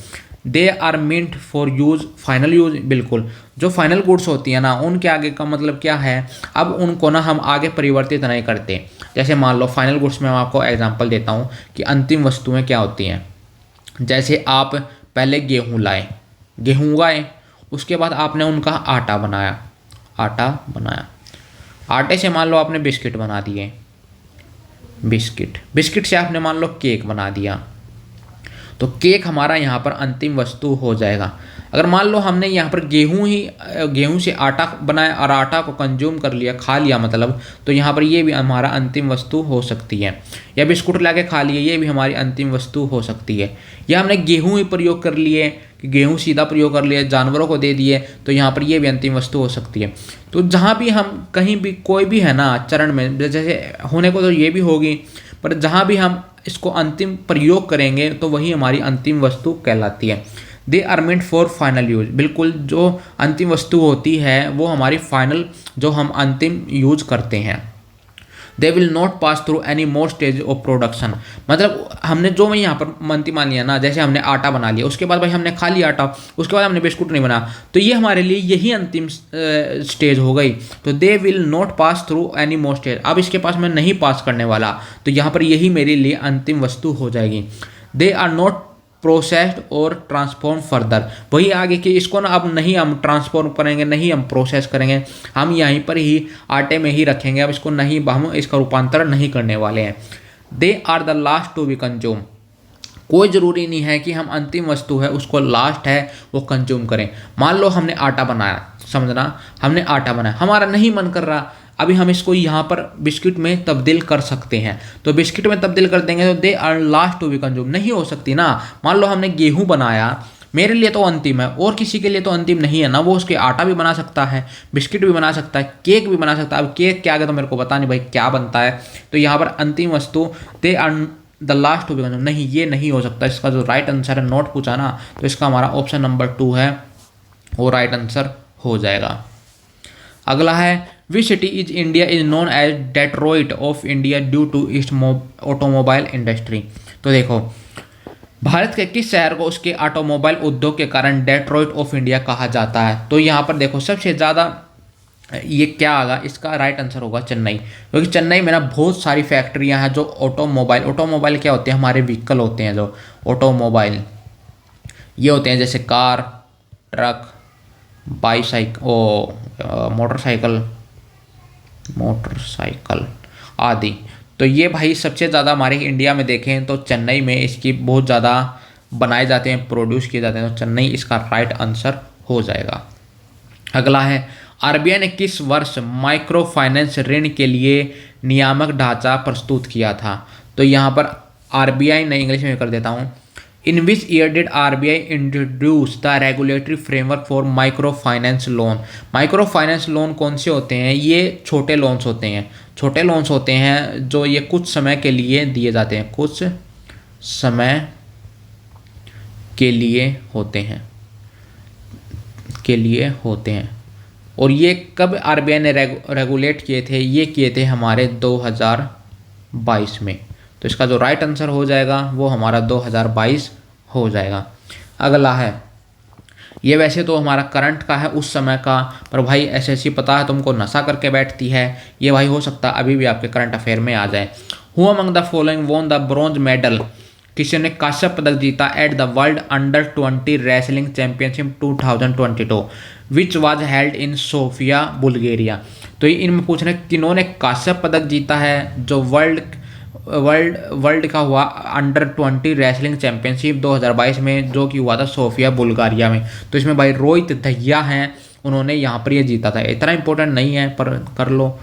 They are meant for use, final use, बिल्कुल। जो फाइनल गुड्स होती है ना उनके आगे का मतलब क्या है, अब उनको ना हम आगे परिवर्तित नहीं करते। जैसे मान लो फाइनल गुड्स में मैं आपको एग्जांपल देता हूँ कि अंतिम वस्तुएं क्या होती हैं। जैसे आप पहले गेहूँ लाए, गेहूँ उगाए, उसके बाद आपने उनका आटा बनाया, आटा बनाया, आटे से मान लो आपने बिस्किट बना दिए, बिस्किट, बिस्किट से आपने मान लो केक बना दिया, तो केक हमारा यहाँ पर अंतिम वस्तु हो जाएगा। अगर मान लो हमने यहाँ पर गेहूँ से आटा बनाया और आटा को कंज्यूम कर लिया, खा लिया मतलब, तो यहाँ पर ये भी हमारा अंतिम वस्तु हो सकती है। या बिस्कुट ला के खा लिए, ये भी हमारी अंतिम वस्तु हो सकती है। या हमने गेहूँ ही प्रयोग कर लिए, कि गेहूँ सीधा प्रयोग कर लिए, जानवरों को दे दिए, तो यहाँ पर ये भी अंतिम वस्तु हो सकती है। तो जहाँ भी हम कहीं भी कोई भी है ना चरण में, जैसे होने को तो ये भी होगी, पर जहाँ भी हम इसको अंतिम प्रयोग करेंगे तो वही हमारी अंतिम वस्तु कहलाती है। They are meant for final use, बिल्कुल जो अंतिम वस्तु होती है वो हमारी फाइनल, जो हम अंतिम यूज करते हैं। They will not pass through any more stage of production, मतलब हमने जो मैं यहाँ पर मंती मान लिया ना, जैसे हमने आटा बना लिया, उसके बाद भाई हमने खा लिया आटा, उसके बाद हमने बिस्कुट नहीं बना, तो ये हमारे लिए यही अंतिम स्टेज हो गई। तो they will not pass through any more stage, अब इसके पास मैं नहीं पास करने वाला, तो यहाँ पर यही मेरे लिए अंतिम वस्तु हो जाएगी। दे आर नॉट प्रोसेस्ड और ट्रांसफॉर्म फर्दर, वही आगे कि इसको ना अब नहीं हम ट्रांसफॉर्म करेंगे, नहीं हम प्रोसेस करेंगे, हम यहीं पर ही आटे में ही रखेंगे, अब इसको नहीं, हम इसका रूपांतरण नहीं करने वाले हैं। They are the last to be consume, कोई ज़रूरी नहीं है कि हम अंतिम वस्तु है उसको लास्ट है वो कंज्यूम करें। मान लो हमने आटा बनाया, समझना, हमने आटा बनाया, हमारा नहीं मन कर रहा, अभी हम इसको यहाँ पर बिस्किट में तब्दील कर सकते हैं, तो बिस्किट में तब्दील कर देंगे, तो they are last to be consume, नहीं हो सकती ना। मान लो हमने गेहूँ बनाया, मेरे लिए तो अंतिम है और किसी के लिए तो अंतिम नहीं है ना, वो उसके आटा भी बना सकता है, बिस्किट भी बना सकता है, केक भी बना सकता है। अब केक के आगे तो मेरे को पता नहीं भाई क्या बनता है, तो यहाँ पर अंतिम वस्तु they are the last to be consume, नहीं ये नहीं हो सकता। इसका जो राइट आंसर है, नोट पूछा ना, तो इसका हमारा ऑप्शन नंबर 2 है, वो राइट आंसर हो जाएगा। अगला है which city is India is known as Detroit of India due to its automobile industry. तो देखो भारत के किस शहर को उसके ऑटोमोबाइल उद्योग के कारण डेट्रॉइट ऑफ इंडिया कहा जाता है? तो यहाँ पर देखो सबसे ज़्यादा ये क्या आगा, इसका राइट आंसर होगा चेन्नई, क्योंकि चेन्नई में ना बहुत सारी फैक्ट्रियाँ हैं जो ऑटोमोबाइल क्या होते हैं, हमारे व्हीकल होते हैं जो ऑटोमोबाइल, ये होते हैं जैसे कार, ट्रक, मोटरसाइकिल आदि। तो ये भाई सबसे ज़्यादा हमारे इंडिया में देखें तो चेन्नई में इसकी बहुत ज़्यादा बनाए जाते हैं, प्रोड्यूस किए जाते हैं, तो चेन्नई इसका राइट आंसर हो जाएगा। अगला है आरबीआई ने किस वर्ष माइक्रो फाइनेंस ऋण के लिए नियामक ढांचा प्रस्तुत किया था? तो यहाँ पर आरबीआई ने, इंग्लिश में कर देता हूँ, in which year did RBI introduce the regulatory framework for micro finance loan. Micro finance loan कौन से होते हैं? ये छोटे लोन्स होते हैं, छोटे लोन्स होते हैं जो ये कुछ समय के लिए दिए जाते हैं, कुछ समय के लिए होते हैं, और ये कब आरबीआई ने रेगुलेट किए थे? ये किए थे हमारे 2022 में, तो इसका जो राइट आंसर हो जाएगा वो हमारा 2022 हो जाएगा। अगला है, ये वैसे तो हमारा करंट का है उस समय का, पर भाई एसएससी पता है तुमको नशा करके बैठती है, ये भाई हो सकता है अभी भी आपके करंट अफेयर में आ जाए। Who among the following won the bronze medal, किसी ने कांस्य पदक जीता at the world under twenty wrestling championship 2022 which was held in Sofia Bulgaria. तो इनमें पूछ रहे किन्होंने कांस्य पदक जीता है जो वर्ल्ड का हुआ अंडर-20 रेसलिंग चैंपियनशिप 2022 में, जो कि हुआ था सोफिया बुल्गारिया में। तो इसमें भाई रोहित दहिया हैं, उन्होंने यहाँ पर ये जीता था। इतना इंपॉर्टेंट नहीं है पर कर लो,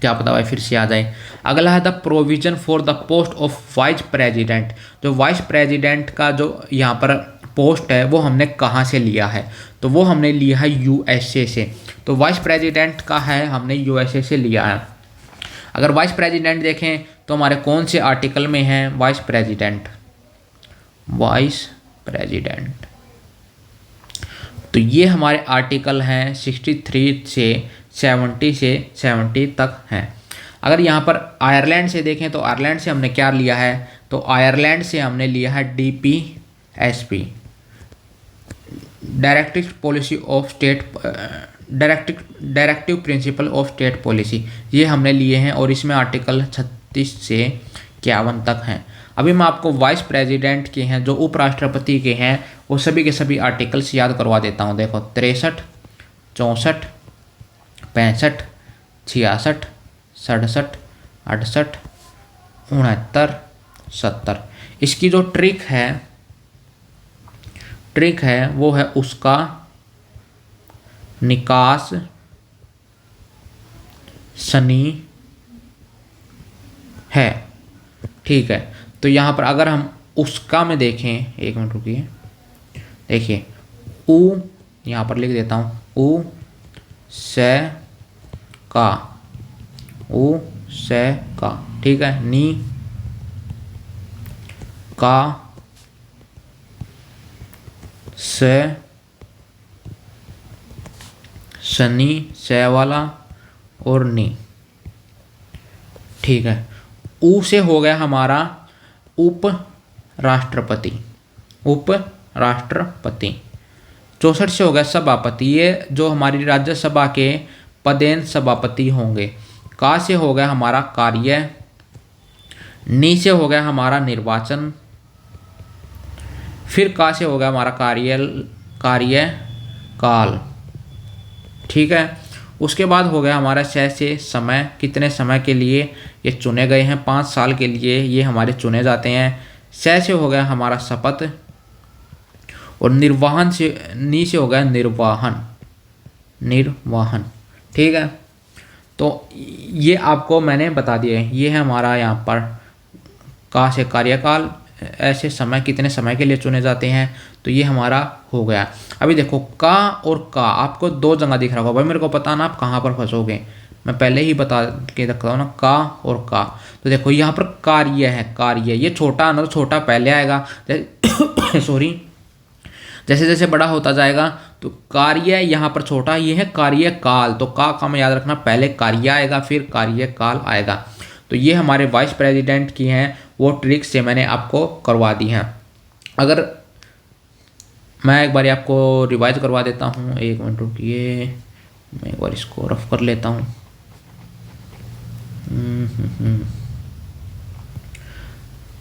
क्या पता भाई फिर से आ जाए। अगला है the provision for the post of vice president. जो वाइस प्रेसिडेंट का जो यहाँ पर पोस्ट है वो हमने कहाँ से लिया है? तो वो हमने लिया है यूएसए से। तो वाइस प्रेसिडेंट का है हमने यूएसए से लिया है। अगर वाइस प्रेसिडेंट देखें तो हमारे कौन से आर्टिकल में है वाइस प्रेसिडेंट? तो ये हमारे आर्टिकल हैं 63 से 70 से 70 तक हैं। अगर यहाँ पर आयरलैंड से देखें तो आयरलैंड से हमने क्या लिया है, तो आयरलैंड से हमने लिया है DPSP, directive principle of state policy, ये हमने लिए हैं और इसमें आर्टिकल 36 से 51 तक हैं। अभी मैं आपको वाइस प्रेसिडेंट के हैं, जो उपराष्ट्रपति के हैं, वो सभी के सभी आर्टिकल्स याद करवा देता हूँ। देखो 63, 64, 65, 66, 67, 68, 69, 70। इसकी जो ट्रिक है वो है उसका निकास शनि है। ठीक है, तो यहाँ पर अगर हम उसका में देखें, एक मिनट रुकिए, देखिए उ, यहाँ पर लिख देता हूँ उ से का, उ से का, ठीक है, नी का से, शनि से वाला और नी। ठीक है, ऊ से हो गया हमारा उप राष्ट्रपति, 64 से हो गया सभापति, ये जो हमारी राज्यसभा के पदेन सभापति होंगे। का से हो गया हमारा कार्य, नी से हो गया हमारा निर्वाचन, फिर का से हो गया हमारा कार्यकाल। ठीक है, उसके बाद हो गया हमारा से समय, कितने समय के लिए ये चुने गए हैं, 5 साल के लिए ये हमारे चुने जाते हैं। से हो गया हमारा शपथ, और निर्वाहन से, नी से हो गया निर्वाहन। ठीक है, तो ये आपको मैंने बता दिया है। ये है हमारा यहाँ पर का से कार्यकाल, ऐसे समय, कितने समय के लिए चुने जाते हैं, तो ये हमारा हो गया। अभी देखो का और का, आपको 2 जगह दिख रहा होगा, भाई मेरे को पता ना आप कहाँ पर फंसोगे, मैं पहले ही बता के रखता हूँ ना, का और का। तो देखो यहाँ पर कार्य है, कार्य, ये छोटा है ना, तो छोटा पहले आएगा, सॉरी, जैसे जैसे बड़ा होता जाएगा तो कार्य यहाँ पर छोटा, ये है कार्यकाल, तो का में याद रखना, पहले कार्य आएगा फिर कार्यकाल आएगा। तो ये हमारे वाइस प्रेसिडेंट की हैं वो ट्रिक्स से मैंने आपको करवा दी हैं। अगर मैं एक बार आपको रिवाइज करवा देता हूँ, एक मिनट रुकिए, मैं एक बार इसको रफ कर लेता हूँ।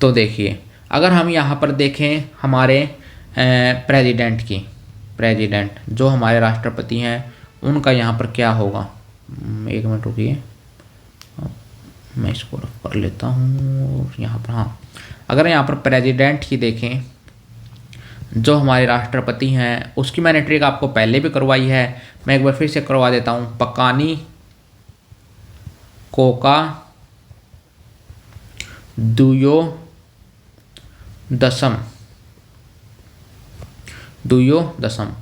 तो देखिए, अगर हम यहाँ पर देखें हमारे प्रेसिडेंट जो हमारे राष्ट्रपति हैं, उनका यहाँ पर क्या होगा, एक मिनट रुकिए, मैं इसको रफ कर लेता हूँ यहाँ पर। हाँ, अगर यहाँ पर प्रेसिडेंट की देखें, जो हमारे राष्ट्रपति हैं, उसकी मैंने ट्रिक आपको पहले भी करवाई है, मैं एक बार फिर से करवा देता हूँ। पकानी, कोका, दुयो दशम।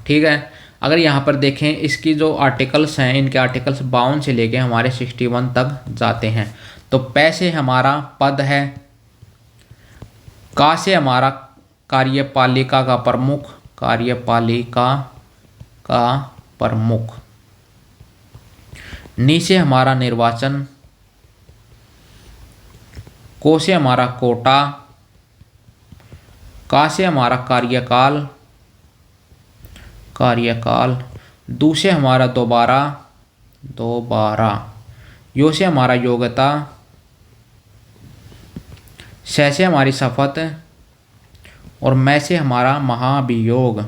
ठीक है, अगर यहाँ पर देखें इसकी जो आर्टिकल्स हैं, इनके आर्टिकल्स 52 से लेके हमारे 61 तक जाते हैं। तो पै से हमारा पद है, का से हमारा कार्यपालिका का प्रमुख, नी से हमारा निर्वाचन, को से हमारा कोटा, का से हमारा कार्यकाल, दू से हमारा दोबारा, यो से हमारा योग्यता, से हमारी शपथ, और मैं से हमारा महाभियोग,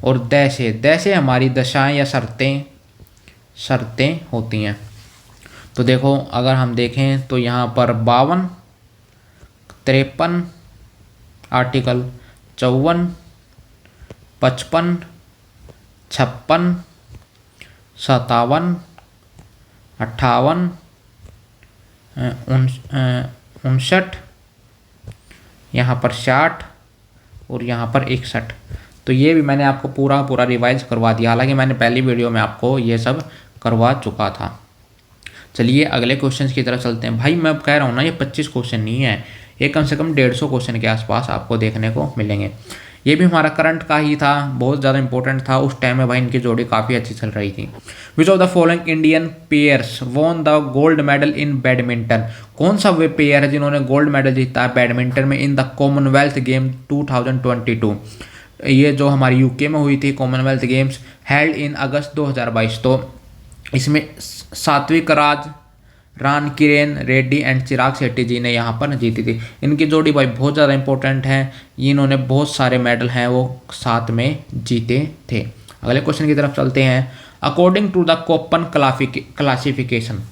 और दै से हमारी दशाएं या शर्तें होती हैं। तो देखो, अगर हम देखें तो यहाँ पर 52, 53 आर्टिकल, 54, 55, 56, 57, 58, 59, यहाँ पर 60 और यहाँ पर 61। तो ये भी मैंने आपको पूरा रिवाइज करवा दिया, हालांकि मैंने पहली वीडियो में आपको ये सब करवा चुका था। चलिए अगले क्वेश्चन की तरफ चलते हैं। भाई मैं कह रहा हूँ ना, ये 25 क्वेश्चन नहीं है, ये कम से कम 150 क्वेश्चन के आसपास आपको देखने को मिलेंगे। ये भी हमारा करंट का ही था, बहुत ज़्यादा इंपॉर्टेंट था उस टाइम में भाई, इनकी जोड़ी काफ़ी अच्छी चल रही थी। विच of the following Indian pairs won the gold medal in badminton, कौन सा वे पेयर है जिन्होंने गोल्ड मेडल जीता है बैडमिंटन में इन द कॉमनवेल्थ गेम 2022। ये जो हमारी यूके में हुई थी कॉमनवेल्थ गेम्स, हेल्ड इन अगस्त 2022। तो इसमें सात्विक राज, रान किरेन रेड्डी एंड चिराग शेट्टी जी ने यहाँ पर जीती थी। इनकी जोड़ी भाई बहुत ज़्यादा इंपॉर्टेंट है, इन्होंने बहुत सारे मेडल हैं वो साथ में जीते थे। अगले क्वेश्चन की तरफ चलते हैं। According to the Koppen classification,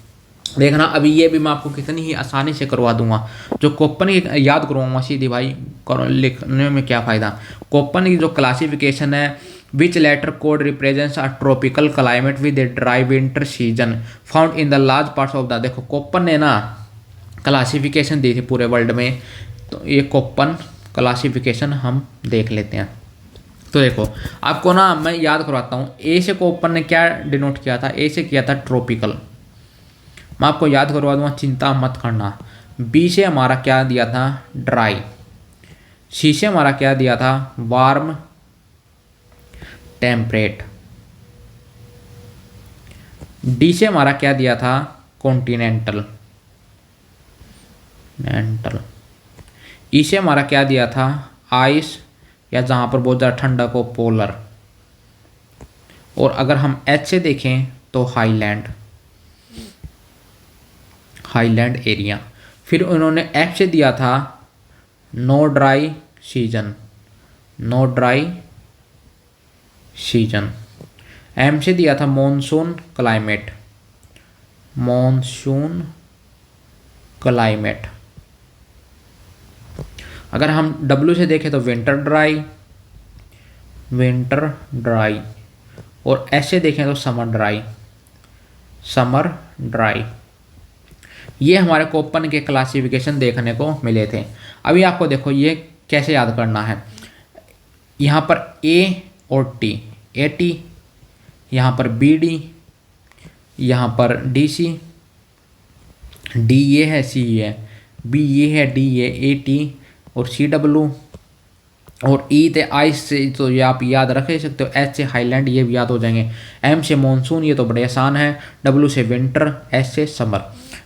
देखना अभी ये भी मैं आपको कितनी ही आसानी से करवा दूंगा, जो कोपन की याद करवाऊंगा सीधी भाई, लिखने में क्या फ़ायदा। कोपन की जो क्लासिफिकेशन है, which letter code represents a tropical climate with a dry winter season found in the large parts of the, देखो कोपन ने ना क्लासिफिकेशन दी थी पूरे वर्ल्ड में, तो ये कोपन क्लासिफिकेशन हम देख लेते हैं। तो देखो आपको ना मैं याद करवाता हूँ, ए से कोपन ने क्या डिनोट किया था, ए से किया था ट्रॉपिकल, मैं आपको याद करवा दूंगा, चिंता मत करना। बी से हमारा क्या दिया था, ड्राई। सी से हमारा क्या दिया था, वार्म टेम्परेट। डी से हमारा क्या दिया था, कॉन्टिनेंटल। ई से हमारा क्या दिया था, आइस, या जहां पर बहुत ज़्यादा ठंडा को पोलर। और अगर हम एच से देखें तो हाईलैंड एरिया। फिर उन्होंने एफ से दिया था नो ड्राई सीजन। एम से दिया था मॉनसून क्लाइमेट। अगर हम डब्ल्यू से देखें तो विंटर ड्राई। और एस से देखें तो समर ड्राई। ये हमारे कोपन के क्लासिफिकेशन देखने को मिले थे। अभी आपको देखो ये कैसे याद करना है, यहाँ पर ए और टी, ए टी, यहाँ पर बी डी, यहाँ पर डी सी, डी ये है, सी ये है, बी ये है, डी ये, ए टी और सी डब्ल्यू। और ई थे आइस से, तो ये आप याद रख ही सकते हो, एच से हाईलैंड, ये भी याद हो जाएंगे। एम से मानसून, ये तो बड़े आसान है। डब्ल्यू से विंटर, एस से समर,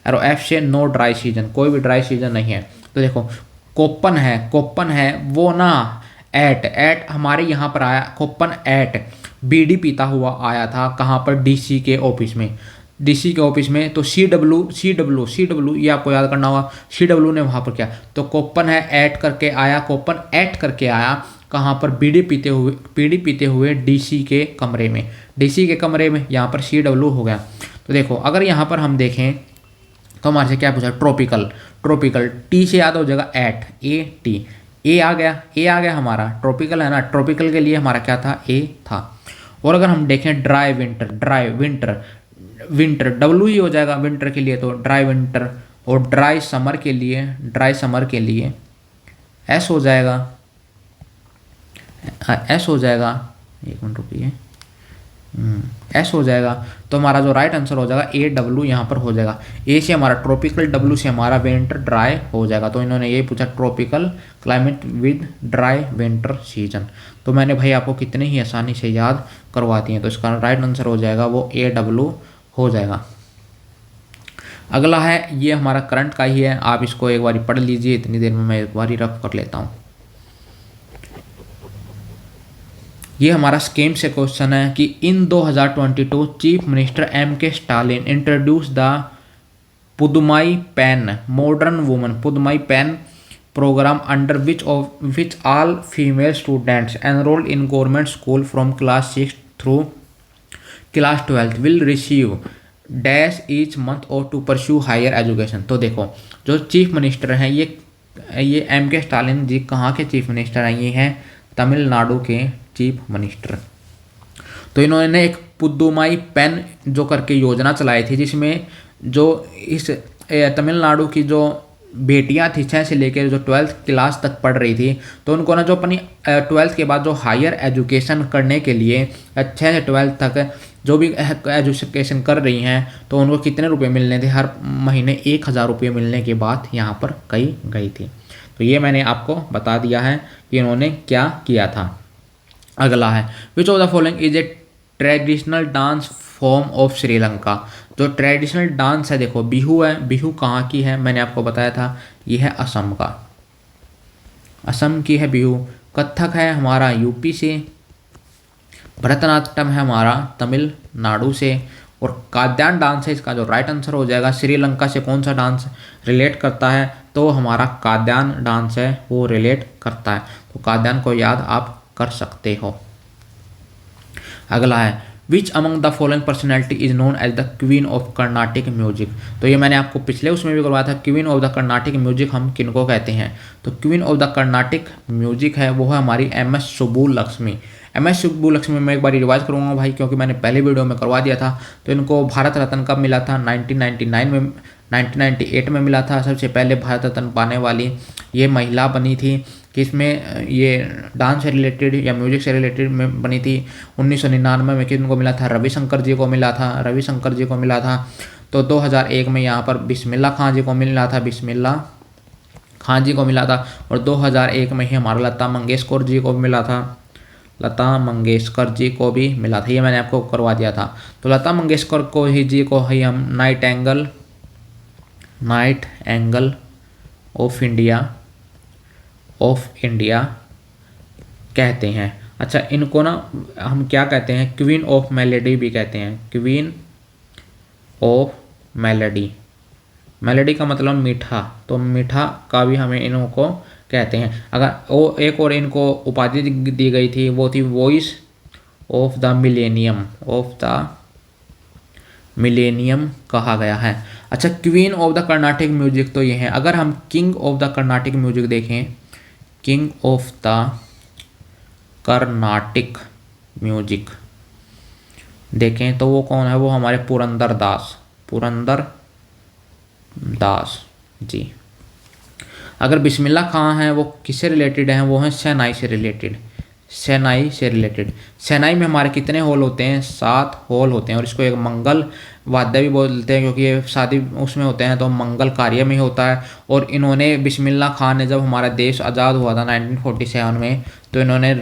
और एफ से नो ड्राई सीजन, कोई भी ड्राई सीजन नहीं है। तो देखो कोपन है वो ना एट हमारे यहाँ पर आया, कोपन एट बीडी पीता हुआ आया था, कहाँ पर, डीसी के ऑफिस में। तो सी डब्ल्यू ये आपको याद करना होगा, सी डब्ल्यू ने वहाँ पर क्या, तो कोपन है एट करके आया, कहाँ पर, बीडी पीते हुए डीसी के कमरे में, यहाँ पर सी डब्ल्यू हो गया। तो देखो अगर यहाँ पर हम देखें तो हमारे से क्या पूछा, ट्रॉपिकल, टी से याद हो जाएगा एट, ए टी, ए आ गया हमारा, ट्रॉपिकल है ना, ट्रॉपिकल के लिए हमारा क्या था, ए था। और अगर हम देखें ड्राई विंटर डब्ल्यू ही हो जाएगा विंटर के लिए, तो ड्राई विंटर। और ड्राई समर के लिए एस हो जाएगा, एक मिनट रुकिए, एस हो जाएगा। तो हमारा जो राइट आंसर हो जाएगा ए डब्ल्यू यहाँ पर हो जाएगा। ए से हमारा ट्रॉपिकल, डब्ल्यू से हमारा विंटर ड्राई हो जाएगा। तो इन्होंने ये पूछा tropical climate with dry winter season. तो मैंने भाई आपको कितने ही आसानी से याद करवा दिए, तो इसका राइट आंसर हो जाएगा वो ए डब्ल्यू हो जाएगा। अगला है, ये हमारा करंट का ही है, आप इसको एक बार पढ़ लीजिए, इतनी देर में मैं एक बार रफ कर लेता हूँ। ये हमारा स्कीम से क्वेश्चन है कि in 2022 chief minister M K Stalin introduce the Pudhumai Penn modern woman Pudhumai Penn programme under which all female students enrolled in government school from class 6 through class 12 will receive dash each month और to pursue higher education. तो देखो जो chief minister हैं ये M K Stalin जी कहाँ के chief minister हैं, ये हैं तमिलनाडु के चीफ मिनिस्टर। तो इन्होंने एक पुदुमाई पेन जो करके योजना चलाई थी, जिसमें जो इस तमिलनाडु की जो बेटियां थी 6 से लेकर जो 12th क्लास तक पढ़ रही थी, तो उनको ना जो अपनी 12th के बाद जो हायर एजुकेशन करने के लिए 6 से 12th तक जो भी एजुकेशन कर रही हैं, तो उनको कितने रुपए मिलने थे, हर महीने 1000 रुपये मिलने की बात यहाँ पर कही गई थी। तो ये मैंने आपको बता दिया है कि इन्होंने क्या किया था। अगला है which of the following is a traditional dance form of Sri Lanka. जो ट्रेडिशनल डांस है, देखो बिहू है, बिहू कहाँ की है, मैंने आपको बताया था ये है असम का, असम की है बिहू। कथक है हमारा यूपी से, भरतनाट्यम है हमारा तमिलनाडु से, और काद्यान डांस है इसका जो राइट आंसर हो जाएगा। श्रीलंका से कौन सा डांस रिलेट करता है, तो हमारा काद्यान डांस है वो रिलेट करता है, तो काद्यान को याद आप कर सकते हो। अगला है which among the following personality is known as the queen of Carnatic music. तो ये मैंने आपको पिछले उसमें भी करवाया था, queen of the Carnatic music हम किनको कहते हैं। तो queen of the Carnatic music है वो है हमारी MS सुब्बुलक्ष्मी। MS सुब्बुलक्ष्मी मैं एक बार रिवाइज करूँगा भाई, क्योंकि मैंने पहले वीडियो में करवा दिया था। तो इनको भारत रत्न कब मिला था, 1999 में, 1998 में मिला था। सबसे पहले भारत रत्न पाने वाली ये महिला बनी थी कि इसमें ये डांस से रिलेटेड या म्यूजिक से रिलेटेड में बनी थी। 1999 में किनको मिला था, रविशंकर जी को मिला था, रविशंकर जी को मिला था। तो 2001 में यहाँ पर बिस्मिल्लाह खान जी को मिला था, बिस्मिल्लाह खान जी को मिला था। और 2001 में ही हमारा लता मंगेशकर जी को मिला था, लता मंगेशकर जी को भी मिला था, ये मैंने आपको करवा दिया था। तो लता मंगेशकर को ही जी को ही हम नाइट एंगल ऑफ इंडिया कहते हैं। अच्छा, इनको ना हम क्या कहते हैं, क्वीन ऑफ मेलेडी भी कहते हैं, क्वीन ऑफ मेलेडी। मेलेडी का मतलब मीठा, तो मीठा का भी हमें इनको कहते हैं। अगर वो एक और इनको उपाधि दी गई थी, वो थी वॉइस ऑफ द मिलेनियम कहा गया है। अच्छा, queen of the Carnatic music तो ये है। अगर हम king of the Carnatic music देखें, king of the Carnatic music देखें तो वो कौन है, वो हमारे पुरंदर दास जी। अगर बिस्मिल्लाह खां हैं वो किससे रिलेटेड हैं, वो हैं शहनाई से रिलेटेड, शहनाई में हमारे कितने होल होते हैं, 7 होल होते हैं। और इसको एक मंगल वाद्य भी बोलते हैं, क्योंकि ये शादी उसमें होते हैं तो मंगल कार्य में होता है। और इन्होंने बिस्मिल्लाह खान ने जब हमारा देश आज़ाद हुआ था 1947 में, तो इन्होंने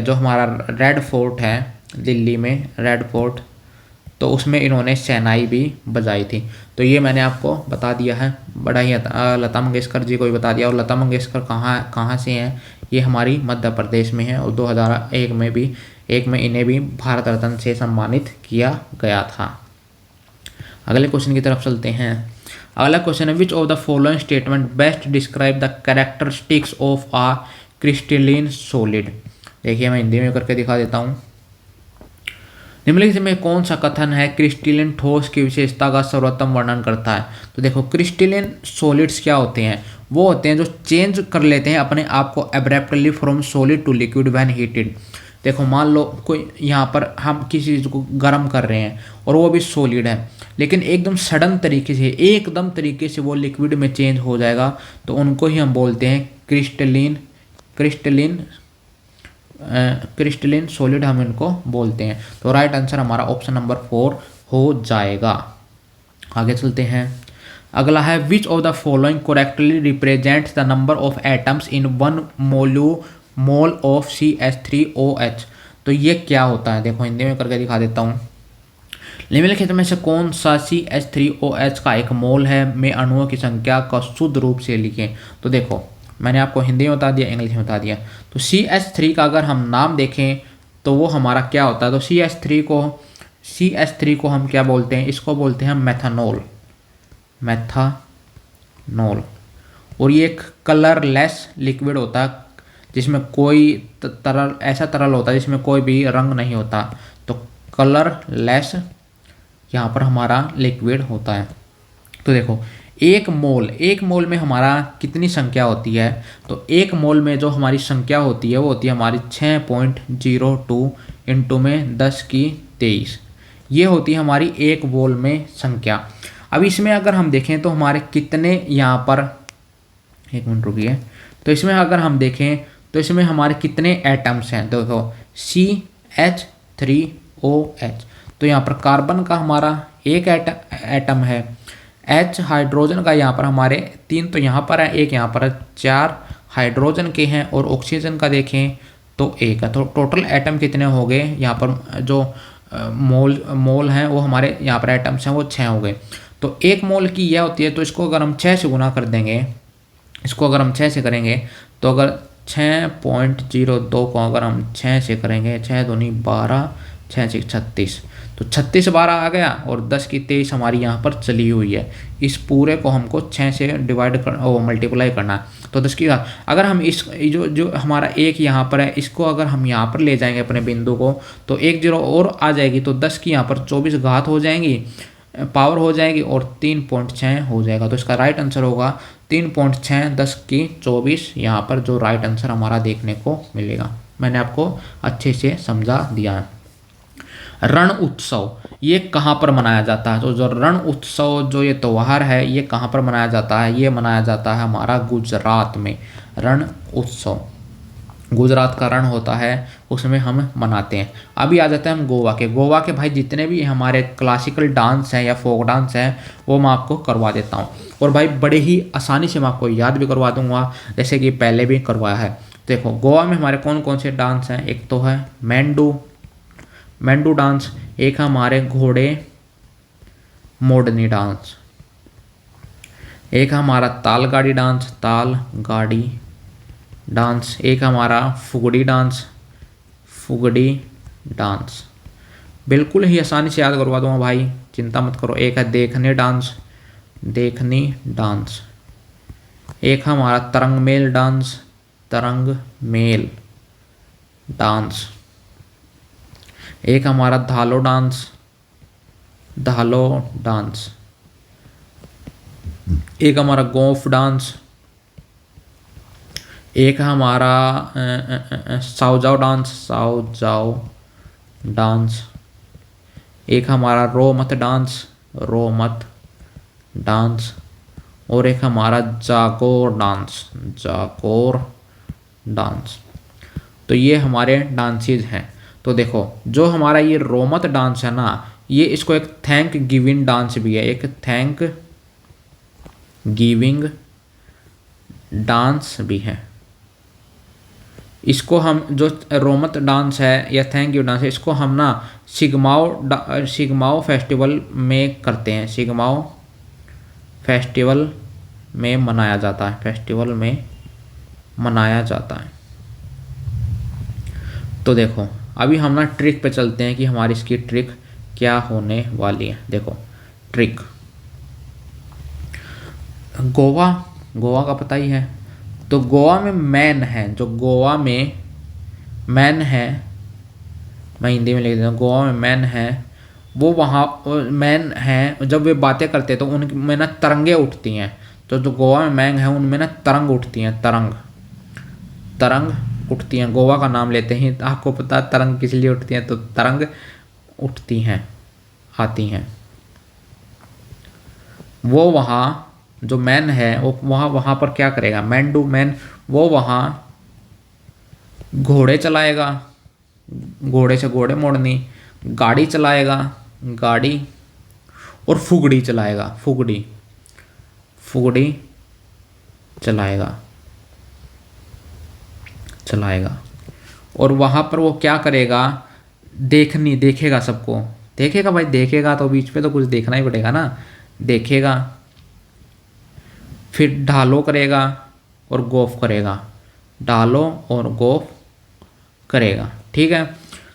जो हमारा रेड फोर्ट है दिल्ली में, रेड फोर्ट, तो उसमें इन्होंने शहनाई भी बजाई थी। तो ये मैंने आपको बता दिया है, बड़ा ही लता मंगेशकर जी को भी बता दिया। और लता मंगेशकर कहाँ से हैं, ये हमारी मध्य प्रदेश में है। और 2001 में भी इन्हें भी भारत रत्न से सम्मानित किया गया था। अगले क्वेश्चन की तरफ चलते हैं। अगला क्वेश्चन है which of the following statement best describe the characteristics of a crystalline solid. देखिए मैं हिंदी में करके दिखा देता हूँ। निम्नलिखित में कौन सा कथन है क्रिस्टलिन ठोस की विशेषता का सर्वोत्तम वर्णन करता है। तो देखो, क्रिस्टलिन सॉलिड्स क्या होते हैं, वो होते हैं जो चेंज कर लेते हैं अपने आप को abruptly from solid to liquid when heated. देखो मान लो कोई यहाँ पर हम किसी चीज़ को गर्म कर रहे हैं और वो भी सॉलिड है, लेकिन एकदम सडन तरीके से वो लिक्विड में चेंज हो जाएगा, तो उनको ही हम बोलते हैं क्रिस्टलिन सॉलिड हम इनको बोलते हैं। तो राइट आंसर हमारा ऑप्शन नंबर 4 हो जाएगा। आगे चलते हैं। अगला है which of the following correctly represents the number of atoms in 1 mole of CH3OH। तो ये क्या होता है, देखो हिंदी में करके दिखा देता हूँ। निम्नलिखित में से कौन सा CH3OH का एक मोल है में अणुओं की संख्या का शुद्ध रूप से लिखें। तो देखो मैंने आपको हिंदी में बता दिया, इंग्लिश में बता दिया। तो CH3 का अगर हम नाम देखें तो वो हमारा क्या होता है, तो CH3 को हम क्या बोलते हैं, इसको बोलते हैं मैथानॉल। और ये एक कलरलेस लिक्विड होता है जिसमें कोई ऐसा तरल होता है जिसमें कोई भी रंग नहीं होता, तो कलरलेस यहाँ पर हमारा लिक्विड होता है। तो देखो एक मोल में हमारा कितनी संख्या होती है, तो एक मोल में जो हमारी संख्या होती है वो होती है हमारी 6.02 इंटू में 10⁻23। ये होती है हमारी एक मोल में संख्या। अब इसमें अगर हम देखें तो हमारे कितने यहाँ पर, एक मिनट रुकिए, तो इसमें अगर हम देखें तो इसमें हमारे कितने एटम्स हैं, देखो CH3OH, तो यहाँ पर कार्बन का हमारा एक एटम है, H हाइड्रोजन का यहाँ पर हमारे 3, तो यहाँ पर है 1, यहाँ पर है 4, हाइड्रोजन के हैं और ऑक्सीजन का देखें तो 1 है। तो टोटल एटम कितने हो गए यहाँ पर, जो मोल हैं वो हमारे यहाँ पर एटम्स हैं वो 6 हो गए। तो 1 मोल की यह होती है, तो इसको अगर हम 6 से गुना कर देंगे, इसको अगर हम 6 से करेंगे तो अगर 6.02 को अगर हम 6 से करेंगे, 6 दूनी 12, 6 से 36, तो 36 12 आ गया और 10 की 23 हमारी यहाँ पर चली हुई है। इस पूरे को हमको 6 से डिवाइड कर मल्टीप्लाई करना है। तो 10 की अगर हम इस जो हमारा 1 यहाँ पर है, इसको अगर हम यहाँ पर ले जाएंगे अपने बिंदु को, तो 1 0 और आ जाएगी, तो 10 की यहाँ पर 24 घात हो जाएंगी, पावर हो जाएगी और 3.6 हो जाएगा। तो इसका राइट आंसर होगा 3.6 10 की 24, यहाँ पर जो राइट आंसर हमारा देखने को मिलेगा। मैंने आपको अच्छे से समझा दिया है। रण उत्सव ये कहाँ पर मनाया जाता है? तो जो रण उत्सव जो ये त्यौहार है ये कहाँ पर मनाया जाता है? ये मनाया जाता है हमारा गुजरात में। रण उत्सव गुजरात का रण होता है, उसमें हम मनाते हैं। अभी आ जाते हैं हम गोवा के। गोवा के भाई जितने भी हमारे क्लासिकल डांस हैं या फोक डांस हैं वो मैं आपको करवा देता हूँ, और भाई बड़े ही आसानी से मैं आपको याद भी करवा दूंगा, जैसे कि पहले भी करवाया है। देखो गोवा में हमारे कौन कौन से डांस हैं? एक तो है मेंडू डांस, एक हमारे घोड़े मोडनी डांस, एक हमारा ताल गाड़ी डांस, एक हमारा फुगड़ी डांस। बिल्कुल ही आसानी से याद करवा दूंगा भाई, चिंता मत करो। एक है देखनी डांस, एक हमारा तरंगमेल डांस, एक हमारा धालो डांस, एक हमारा गोफ डांस, एक हमारा सावजाओ डांस, एक हमारा रोमत डांस, और एक हमारा जागोर डांस। तो ये हमारे डांसेज हैं। तो देखो जो हमारा ये रोमत डांस है ना, ये इसको एक थैंक गिविंग डांस भी है, एक थैंक गिविंग डांस भी है। इसको हम जो रोमत डांस है या थैंक यू डांस है, इसको हम ना सिग्माओ फेस्टिवल में करते हैं। सिग्माओ फेस्टिवल में मनाया जाता है। तो देखो अभी हम ना ट्रिक पे चलते हैं कि हमारी इसकी ट्रिक क्या होने वाली है। देखो ट्रिक, गोवा का पता ही है। तो गोवा में मैन है, मैं हिंदी में लिख देता हूँ। गोवा में मैन है, वो वहाँ मैन हैं, जब वे बातें करते हैं तो उनमें ना तरंगे उठती हैं। तो जो गोवा में मैन है उनमें ना तरंग उठती हैं, तरंग उठती हैं। गोवा का नाम लेते हैं, आपको पता तरंग किस लिए उठती हैं? तो तरंग उठती हैं, आती हैं। वो वहाँ जो मैन है वो वहाँ पर क्या करेगा? मैन वो वहाँ घोड़े चलाएगा, घोड़े से घोड़े मोड़नी, गाड़ी चलाएगा, गाड़ी, और फुगड़ी चलाएगा, फुगड़ी चलाएगा। और वहाँ पर वो क्या करेगा? देखेगा सबको, देखेगा भाई, देखेगा तो बीच पे तो कुछ देखना ही पड़ेगा ना, देखेगा। फिर ढालो करेगा और गोफ करेगा, ठीक है।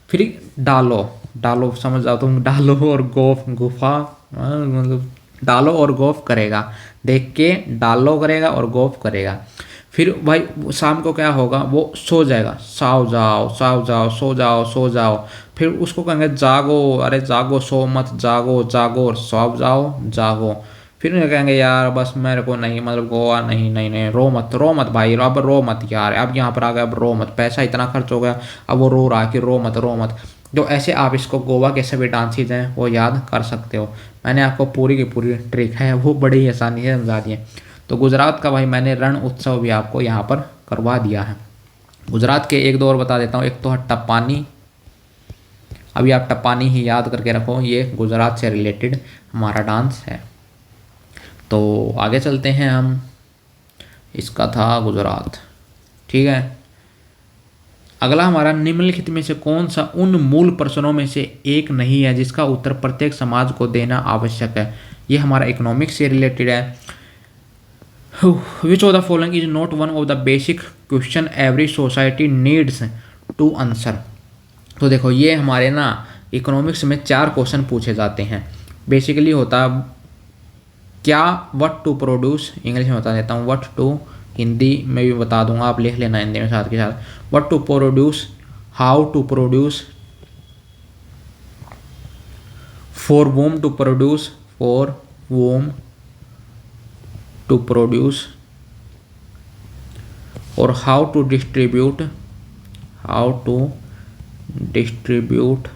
फिर डालो समझ जाओ तुम, डालो और गोफ, गुफा मतलब डालो और गोफ करेगा, देख के डालो करेगा और गोफ करेगा। फिर भाई शाम को क्या होगा? वो सो जाएगा, सो जाओ। फिर उसको कहेंगे जागो, अरे जागो, सो मत, जागो और सो जागो। फिर उन्हें कहेंगे यार बस मेरे को नहीं, मतलब गोवा नहीं, रो मत भाई, अब रो मत यार, अब यहाँ पर आ गया, अब रो मत, पैसा इतना खर्च हो गया, अब वो रो रहा है कि रो मत। तो ऐसे आप इसको गोवा के सभी डांसेज हैं वो याद कर सकते हो। मैंने आपको पूरी की पूरी ट्रिक है वो बड़ी ही आसानी से समझा दी है। तो गुजरात का भाई मैंने रण उत्सव भी आपको यहाँ पर करवा दिया है। गुजरात के एक दो और बता देता हूँ। एक तो है टप्पानी, अभी आप टप्पानी ही याद करके रखो, ये गुजरात से रिलेटेड हमारा डांस है। तो आगे चलते हैं हम, इसका था गुजरात। ठीक है। अगला हमारा, निम्नलिखित में से कौन सा उन मूल प्रश्नों में से एक नहीं है जिसका उत्तर प्रत्येक समाज को देना आवश्यक है। ये हमारा इकोनॉमिक्स से रिलेटेड है। Which of the following is not one of the basic question every society needs to answer. तो देखो ये हमारे ना इकोनॉमिक्स में 4 क्वेश्चन पूछे जाते हैं। बेसिकली होता क्या, व्हाट टू प्रोड्यूस, इंग्लिश में बता देता हूँ, व्हाट टू, हिंदी में भी बता दूंगा, आप लिख लेना हिंदी में साथ के साथ। What to produce, how to produce, for whom to produce, for whom to produce, और how to distribute, how to distribute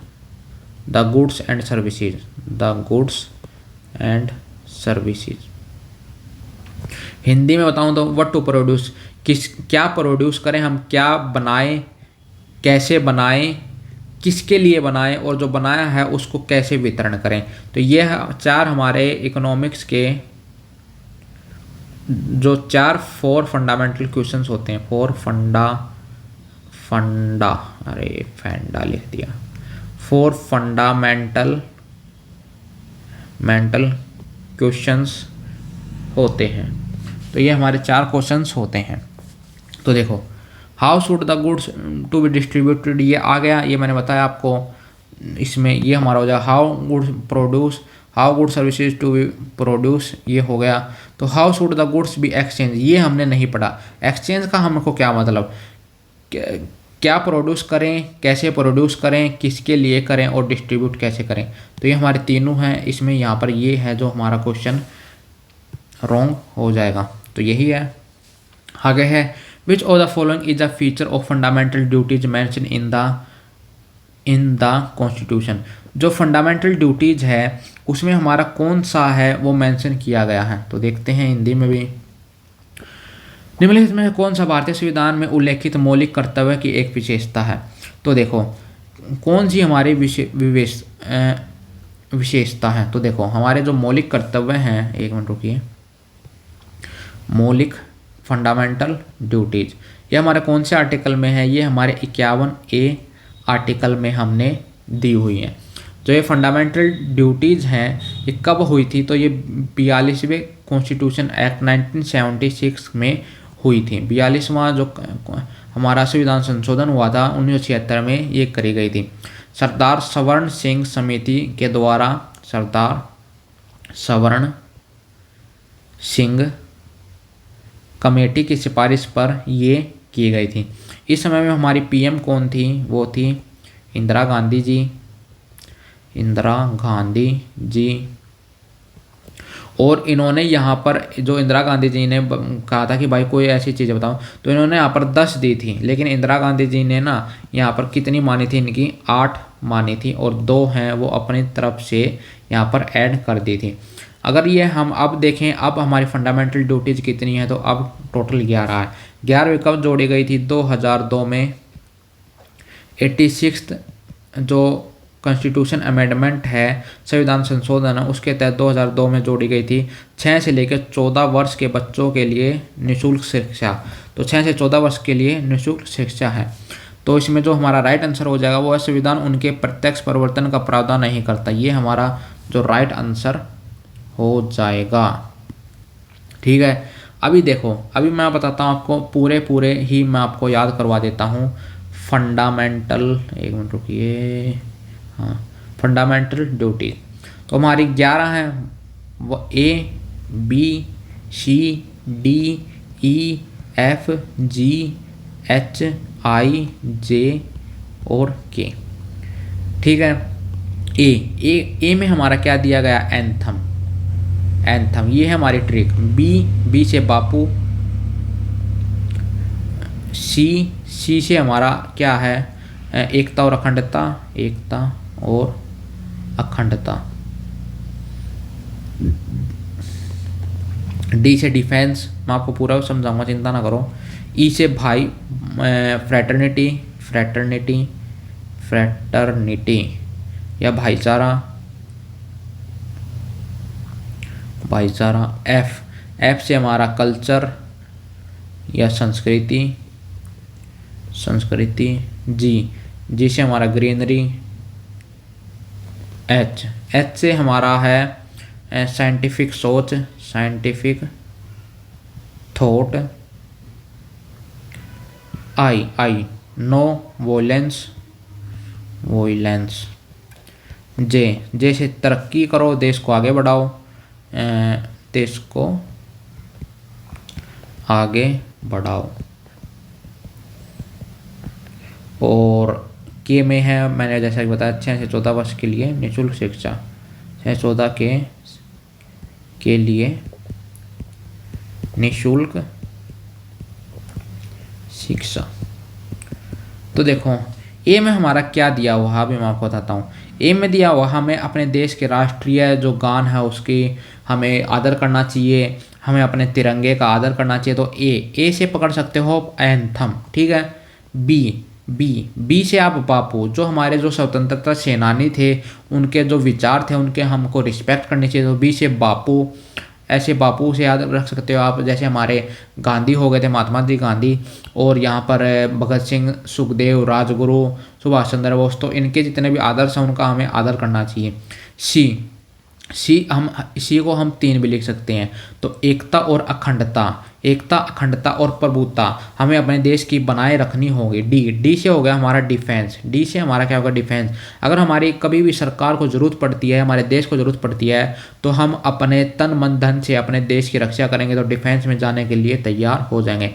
the goods and services, the goods and services. Hindi में बताऊं तो व्हाट टू प्रोड्यूस, क्या produce करें हम, क्या बनाएं, कैसे बनाएं, किसके लिए बनाएं, और जो बनाया है उसको कैसे वितरण करें। तो ये 4 हमारे इकोनॉमिक्स के जो 4 फंडामेंटल क्वेश्चंस होते हैं। फंडा लिख दिया। 4 फंडामेंटल क्वेश्चंस होते हैं। तो ये हमारे 4 क्वेश्चंस होते हैं। तो देखो, how should the goods to be distributed, ये आ गया, ये मैंने बताया आपको। इसमें ये हमारा हो जाएगा how goods produce, how good services to be produce, ये हो गया। तो how should the goods be exchange, ये हमने नहीं पढ़ा। एक्सचेंज का हमको क्या मतलब, क्या प्रोड्यूस करें, कैसे प्रोड्यूस करें, किसके लिए करें, और डिस्ट्रीब्यूट कैसे करें। तो ये हमारे तीनों हैं। इसमें यहाँ पर ये है जो हमारा क्वेश्चन रॉन्ग हो जाएगा। तो यही है। आगे है, which of the following is a feature of fundamental duties mention in the constitution. जो फंडामेंटल ड्यूटीज है उसमें हमारा कौन सा है वो मेंशन किया गया है। तो देखते हैं हिंदी में भी। निम्नलिखित में कौन सा भारतीय संविधान में उल्लेखित मौलिक कर्तव्य की एक विशेषता है। तो देखो कौन सी हमारी विशेषता है। तो देखो हमारे जो मौलिक कर्तव्य हैं, एक मिनट रुकिए, मौलिक फंडामेंटल ड्यूटीज, ये हमारे कौन से आर्टिकल में है, ये हमारे 51A आर्टिकल में हमने दी हुई है। जो ये फंडामेंटल ड्यूटीज़ हैं ये कब हुई थी, तो ये 42वें कॉन्स्टिट्यूशन एक्ट 1976 में हुई थी। 42वां जो हमारा संविधान संशोधन हुआ था 1976 में, ये करी गई थी। सरदार सवर्ण सिंह समिति के द्वारा, सरदार सवर्ण सिंह कमेटी की सिफारिश पर ये की गई थी। इस समय में हमारी पीएम कौन थी, वो थी इंदिरा गांधी जी। और इन्होंने यहाँ पर जो इंदिरा गांधी जी ने कहा था कि भाई कोई ऐसी चीज़ बताओ, तो इन्होंने यहाँ पर 10 दी थी, लेकिन इंदिरा गांधी जी ने ना यहाँ पर कितनी मानी थी, इनकी 8 मानी थी, और 2 हैं वो अपनी तरफ से यहाँ पर ऐड कर दी थी। अगर ये हम अब देखें, अब हमारी फंडामेंटल ड्यूटीज़ कितनी है, तो अब टोटल 11 है। 11वीं कब जोड़ी गई थी, 2002 में। 86 जो कॉन्स्टिट्यूशन अमेंडमेंट है, संविधान संशोधन है, उसके तहत 2002 में जोड़ी गई थी। 6 से लेकर 14 वर्ष के बच्चों के लिए निःशुल्क शिक्षा। तो 6 से 14 वर्ष के लिए निःशुल्क शिक्षा है। तो इसमें जो हमारा राइट आंसर हो जाएगा वो है, संविधान उनके प्रत्यक्ष परिवर्तन का प्रावधान नहीं करता। ये हमारा जो राइट आंसर हो जाएगा। ठीक है। अभी देखो, अभी मैं बताता हूँ आपको, पूरे ही मैं आपको याद करवा देता हूँ फंडामेंटल, एक मिनट रुकिए, हाँ, फंडामेंटल ड्यूटी। तो हमारी 11 हैं, वो A B C D E F G H I J और K। ठीक है। ए में हमारा क्या दिया गया, एंथम। ये है हमारी ट्रिक। बी से बापू। सी से हमारा क्या है, एकता और अखंडता। डी से डिफेंस, मैं आपको पूरा समझाऊंगा, चिंता ना करो। ई से भाई, फ्रेटर्निटी या भाईचारा। एफ से हमारा कल्चर या संस्कृति। संस्कृति। जी, जी से हमारा ग्रीनरी। एच, एच से हमारा है साइंटिफिक सोच, scientific thought. I, I no violence, violence. जे, जे से तरक्की करो, देश को आगे बढ़ाओ, देश को आगे बढ़ाओ। और के में है, मैंने जैसा कि बताया 6 से 14 वर्ष के लिए निःशुल्क शिक्षा, 6 से 14 के लिए निःशुल्क शिक्षा। तो देखो ए में हमारा क्या दिया हुआ, अभी मैं आपको बताता हूँ। ए में दिया हुआ हमें अपने देश के राष्ट्रीय जो गान है उसकी हमें आदर करना चाहिए, हमें अपने तिरंगे का आदर करना चाहिए। तो ए से पकड़ सकते हो एंथम, ठीक है। बी से आप बापू, जो हमारे जो स्वतंत्रता सेनानी थे उनके जो विचार थे उनके हमको रिस्पेक्ट करनी चाहिए। तो बी से बापू, ऐसे बापू से याद रख सकते हो आप, जैसे हमारे गांधी हो गए थे, महात्मा जी गांधी, और यहाँ पर भगत सिंह, सुखदेव, राजगुरु, सुभाष चंद्र बोस। तो इनके जितने भी आदर्श हैं उनका हमें आदर करना चाहिए। सी को हम 3 भी लिख सकते हैं। तो एकता और अखंडता, एकता, अखंडता और प्रभुता हमें अपने देश की बनाए रखनी होगी। डी से हो गया हमारा डिफेंस, डी से हमारा क्या होगा डिफेंस। अगर हमारी कभी भी सरकार को ज़रूरत पड़ती है, हमारे देश को ज़रूरत पड़ती है, तो हम अपने तन मन धन से अपने देश की रक्षा करेंगे, तो डिफेंस में जाने के लिए तैयार हो जाएंगे।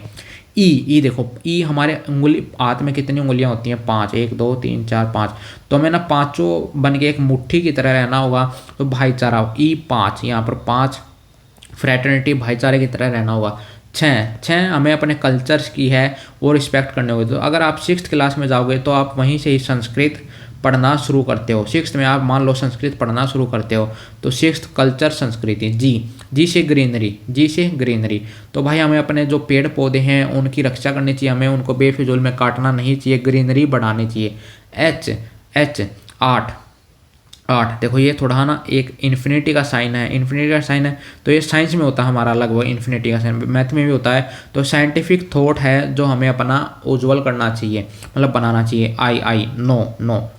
ई देखो, ई हमारे उंगली, हाथ में कितनी उंगलियां होती हैं? 5, 1 2 3 4 5। तो हमें ना पांचों बन के एक मुट्ठी की तरह रहना होगा। तो भाईचारा, ई 5, यहाँ पर 5 फ्रेटर्निटी, भाईचारे की तरह रहना होगा। 6 हमें अपने कल्चर्स की है वो रिस्पेक्ट करने होगी। तो अगर आप 6th क्लास में जाओगे तो आप वहीं से ही संस्कृत पढ़ना शुरू करते हो। 6th में आप मान लो संस्कृत पढ़ना शुरू करते हो, तो 6th कल्चर संस्कृति। जी से ग्रीनरी, जी से ग्रीनरी। तो भाई हमें अपने जो पेड़ पौधे हैं उनकी रक्षा करनी चाहिए, हमें उनको बेफिजूल में काटना नहीं चाहिए, ग्रीनरी बढ़ानी चाहिए। एच 8 देखो, ये थोड़ा ना एक इन्फिनिटी का साइन है, इन्फिनिटी का साइन है। तो ये साइंस में होता है हमारा लगभग इन्फिनिटी का साइन, मैथ में भी होता है। तो साइंटिफिक थॉट है जो हमें अपना उज्जवल करना चाहिए, मतलब बनाना चाहिए। आई नो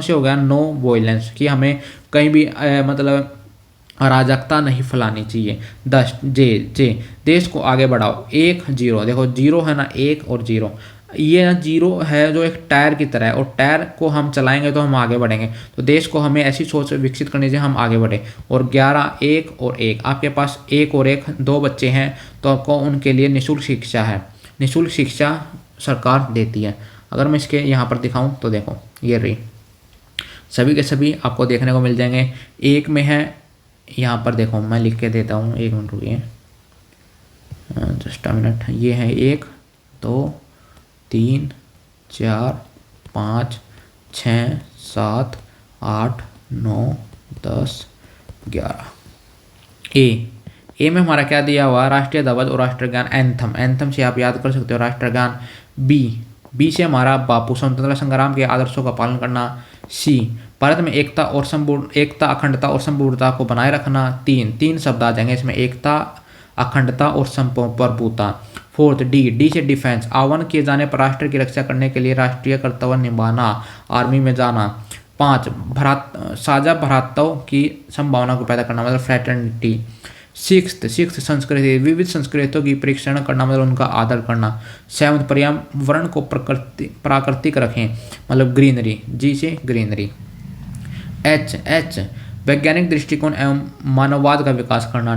से हो गया नो वॉयलेंस, कि हमें कहीं भी मतलब अराजकता नहीं फैलानी चाहिए। 10 जे देश को आगे बढ़ाओ। 1 0 देखो, 0 है ना, 1 और 0, ये ना 0 है जो एक टायर की तरह है, और टायर को हम चलाएंगे तो हम आगे बढ़ेंगे। तो देश को हमें ऐसी सोच विकसित करनी चाहिए हम आगे बढ़े। और 11 1 और 1, आपके पास 1 और 1 2 बच्चे हैं तो आपको उनके लिए निःशुल्क शिक्षा है, निःशुल्क शिक्षा सरकार देती है। अगर मैं इसके यहाँ पर दिखाऊँ तो देखो, ये रही, सभी के सभी आपको देखने को मिल जाएंगे। एक में है, यहाँ पर देखो मैं लिख के देता हूँ, 1 मिनट रुकिए, जस्ट अ मिनट। ये है 1 2 3 4 5 6 7 8 9 10 11। ए में हमारा क्या दिया हुआ? राष्ट्रीय ध्वज और राष्ट्रगान, एंथम। एंथम से आप याद कर सकते हो राष्ट्रगान। बी से हमारा बापू, स्वतंत्रता संग्राम के आदर्शों का पालन करना। सी, भारत में एकता और एकता, अखंडता और संपूर्णता को बनाए रखना। 3 शब्द आ जाएंगे इसमें, एकता, अखंडता और प्रभुता। 4 डी से डिफेंस, आहवान किए जाने पर राष्ट्र की रक्षा करने के लिए राष्ट्रीय कर्तव्य निभाना, आर्मी में जाना। 5 साझा भ्रातृत्व की संभावना को पैदा करना, मतलब फ्रेटर्निटी। 6 संस्कृति, विविध संस्कृतियों की परीक्षण करना, मतलब उनका आदर करना। 7 पर्यावरण को प्राकृतिक रखें, मतलब ग्रीनरी, जी से ग्रीनरी। एच वैज्ञानिक दृष्टिकोण एवं मानववाद का विकास करना।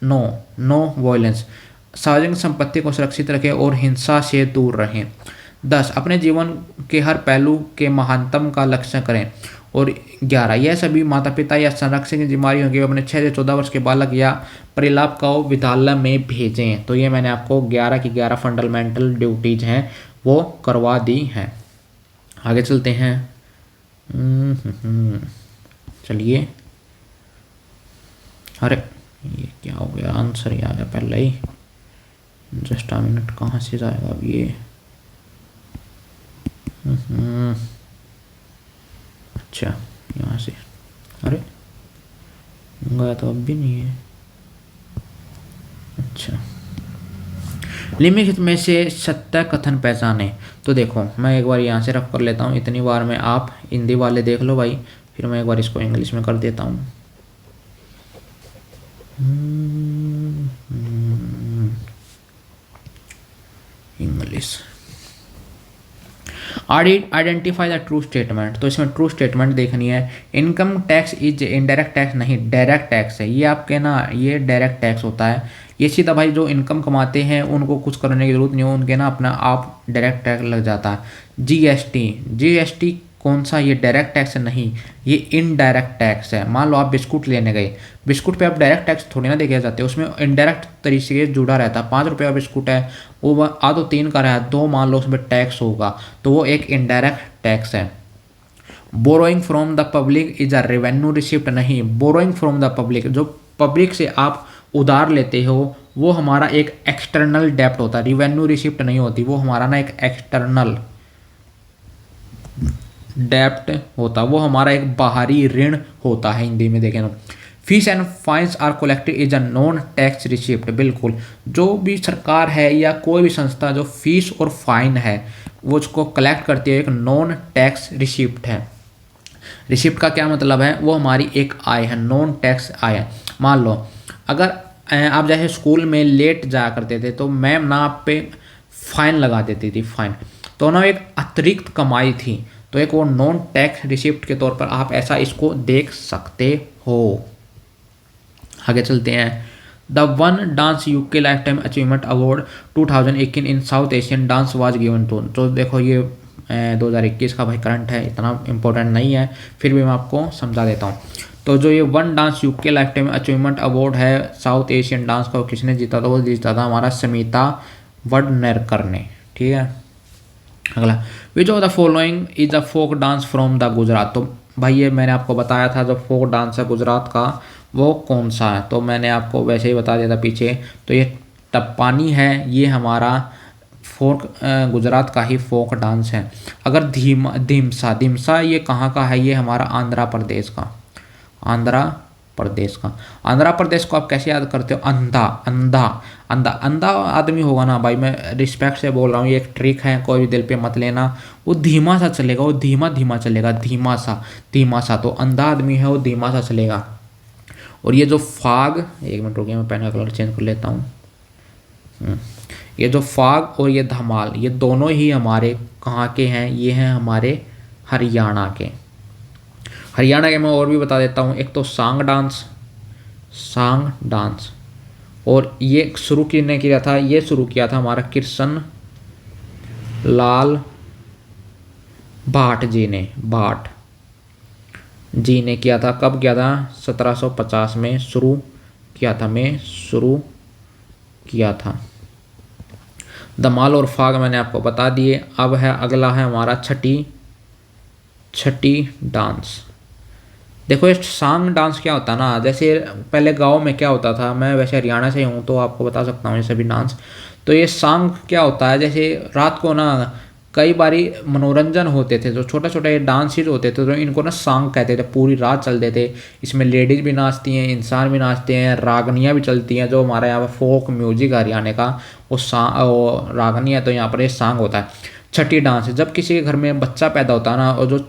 नो वॉयलेंस, सार्वजनिक संपत्ति को सुरक्षित रखें और हिंसा से दूर रहें। 10 अपने जीवन के हर पहलू के महानतम का लक्ष्य करें। और 11 यह सभी माता पिता या संरक्षक की जिम्मेदारी होगी अपने 6 से 14 वर्ष के बालक या परिलाप को विद्यालय में भेजें। तो ये मैंने आपको 11 की 11 फंडामेंटल ड्यूटीज हैं वो करवा दी हैं। आगे चलते हैं। चलिए, अरे ये क्या हो गया, आंसर ही आ गया पहले ही। जस्ट अ मिनट, कहाँ से जाएगा अब ये? अच्छा, यहाँ से, अरे गया तो अब भी नहीं है। अच्छा, निम्नलिखित में से सत्य कथन पहचाने। तो देखो मैं एक बार यहाँ से रफ कर लेता हूँ, इतनी बार में आप हिंदी वाले देख लो भाई, फिर मैं एक बार इसको इंग्लिश में कर देता हूँ। English identify the true statement. तो इसमें ट्रू स्टेटमेंट देखनी है। Income tax is indirect tax नहीं, डायरेक्ट टैक्स है ये आपके ना, ये डायरेक्ट टैक्स होता है। ये सीधा भाई जो इनकम कमाते हैं उनको कुछ करने की जरूरत नहीं हो, उनके ना अपना आप डायरेक्ट टैक्स लग जाता है। जीएसटी, जीएसटी कौन सा, ये डायरेक्ट टैक्स नहीं, ये इनडायरेक्ट टैक्स है। मान लो आप बिस्कुट लेने गए, बिस्कुट पे आप डायरेक्ट टैक्स थोड़ी ना देखे जाते, उसमें इनडायरेक्ट तरीके से जुड़ा रहता है। 5 रुपये का बिस्कुट है, वो आ तो 3 का रहा है, 2 मान लो उसमें टैक्स होगा, तो वो एक इनडायरेक्ट टैक्स है। Borrowing from the public is a revenue receipt नहीं, बोरोइंग फ्रॉम द पब्लिक, जो पब्लिक से आप उधार लेते हो वो हमारा एक एक्सटर्नल डेप्ट होता है, रिवेन्यू रिसिप्ट नहीं होती, वो हमारा ना एक एक्सटर्नल डेप्ट होता, वो हमारा एक बाहरी ऋण होता है हिंदी में देखें तो। Fees and fines are collected is a non tax receipt, बिल्कुल जो भी सरकार है या कोई भी संस्था जो फीस और फाइन है वो उसको कलेक्ट करती है, एक नॉन टैक्स रिसिप्ट है। रिसिप्ट का क्या मतलब है, वो हमारी एक आय है, नॉन टैक्स आय है। मान लो अगर आप जैसे स्कूल में लेट जाया करते थे तो मैम ना आप पे फाइन लगा देती थी, फाइन, तो ना एक अतिरिक्त कमाई थी, तो एक वो नॉन टैक्स रिसिप्ट के तौर पर आप ऐसा इसको देख सकते हो। आगे चलते हैं। The one dance UK life time achievement award 2018 in South Asian dance was given to. तो देखो ये 2021 का भाई करंट है, इतना इंपॉर्टेंट नहीं है, फिर भी मैं आपको समझा देता हूँ। तो जो ये one dance UK life time achievement award है साउथ एशियन डांस का, किसने जीता था, वो जीता था हमारा स्मिता वडनेरकर ने, ठीक है। अगला, which of the following is a folk dance from the Gujarat. तो भाई ये मैंने आपको बताया था जो फोक डांस है गुजरात का वो कौन सा है, तो मैंने आपको वैसे ही बता दिया था पीछे। तो ये टप्पानी है, ये हमारा फोक गुजरात का ही फोक डांस है। अगर धिमसा, धिमसा ये कहाँ का है, ये हमारा आंध्र प्रदेश का, आंध्र प्रदेश का। आंध्र प्रदेश को आप कैसे याद करते हो, अंधा, अंधा, अंधा, अंधा आदमी होगा ना भाई, मैं रिस्पेक्ट से बोल रहा हूँ, ये एक ट्रिक है, कोई भी दिल पे मत लेना। वो धीमा सा चलेगा, वो धीमा धीमा चलेगा, धीमा सा, धीमा सा, तो अंधा आदमी है वो धीमा सा चलेगा। और ये जो फाग, एक मिनट रुकिए मैं पेन का कलर चेंज कर लेता हूँ। ये जो फाग और ये धमाल, ये दोनों ही हमारे कहाँ के हैं, ये हैं हमारे हरियाणा के। हरियाणा के मैं और भी बता देता हूँ, एक तो सांग डांस, सांग डांस, और ये शुरू किसने किया था, ये शुरू किया था हमारा कृष्ण लाल भाट जी ने, भाट जी ने किया था। कब किया था, 1750 में शुरू किया था, किया था। धमाल और फाग मैंने आपको बता दिए। अब है अगला है हमारा छठी डांस। देखो ये सांग डांस क्या होता है ना, जैसे पहले गांव में क्या होता था, मैं वैसे हरियाणा से हूँ तो आपको बता सकता हूँ ये सभी डांस। तो ये सांग क्या होता है, जैसे रात को ना कई बारी मनोरंजन होते थे, जो छोटा छोटा ये डांसेज होते थे, तो इनको ना सांग कहते थे, पूरी रात चलते थे। इसमें लेडीज़ भी नाचती हैं, इंसान भी नाचते हैं, रागनियाँ भी चलती हैं। जो हमारे यहाँ पर फोक म्यूजिक हरियाणा का वो रागनी है, तो यहाँ पर ये सांग होता है। छठी डांस, जब किसी के घर में बच्चा पैदा होता है ना, और जो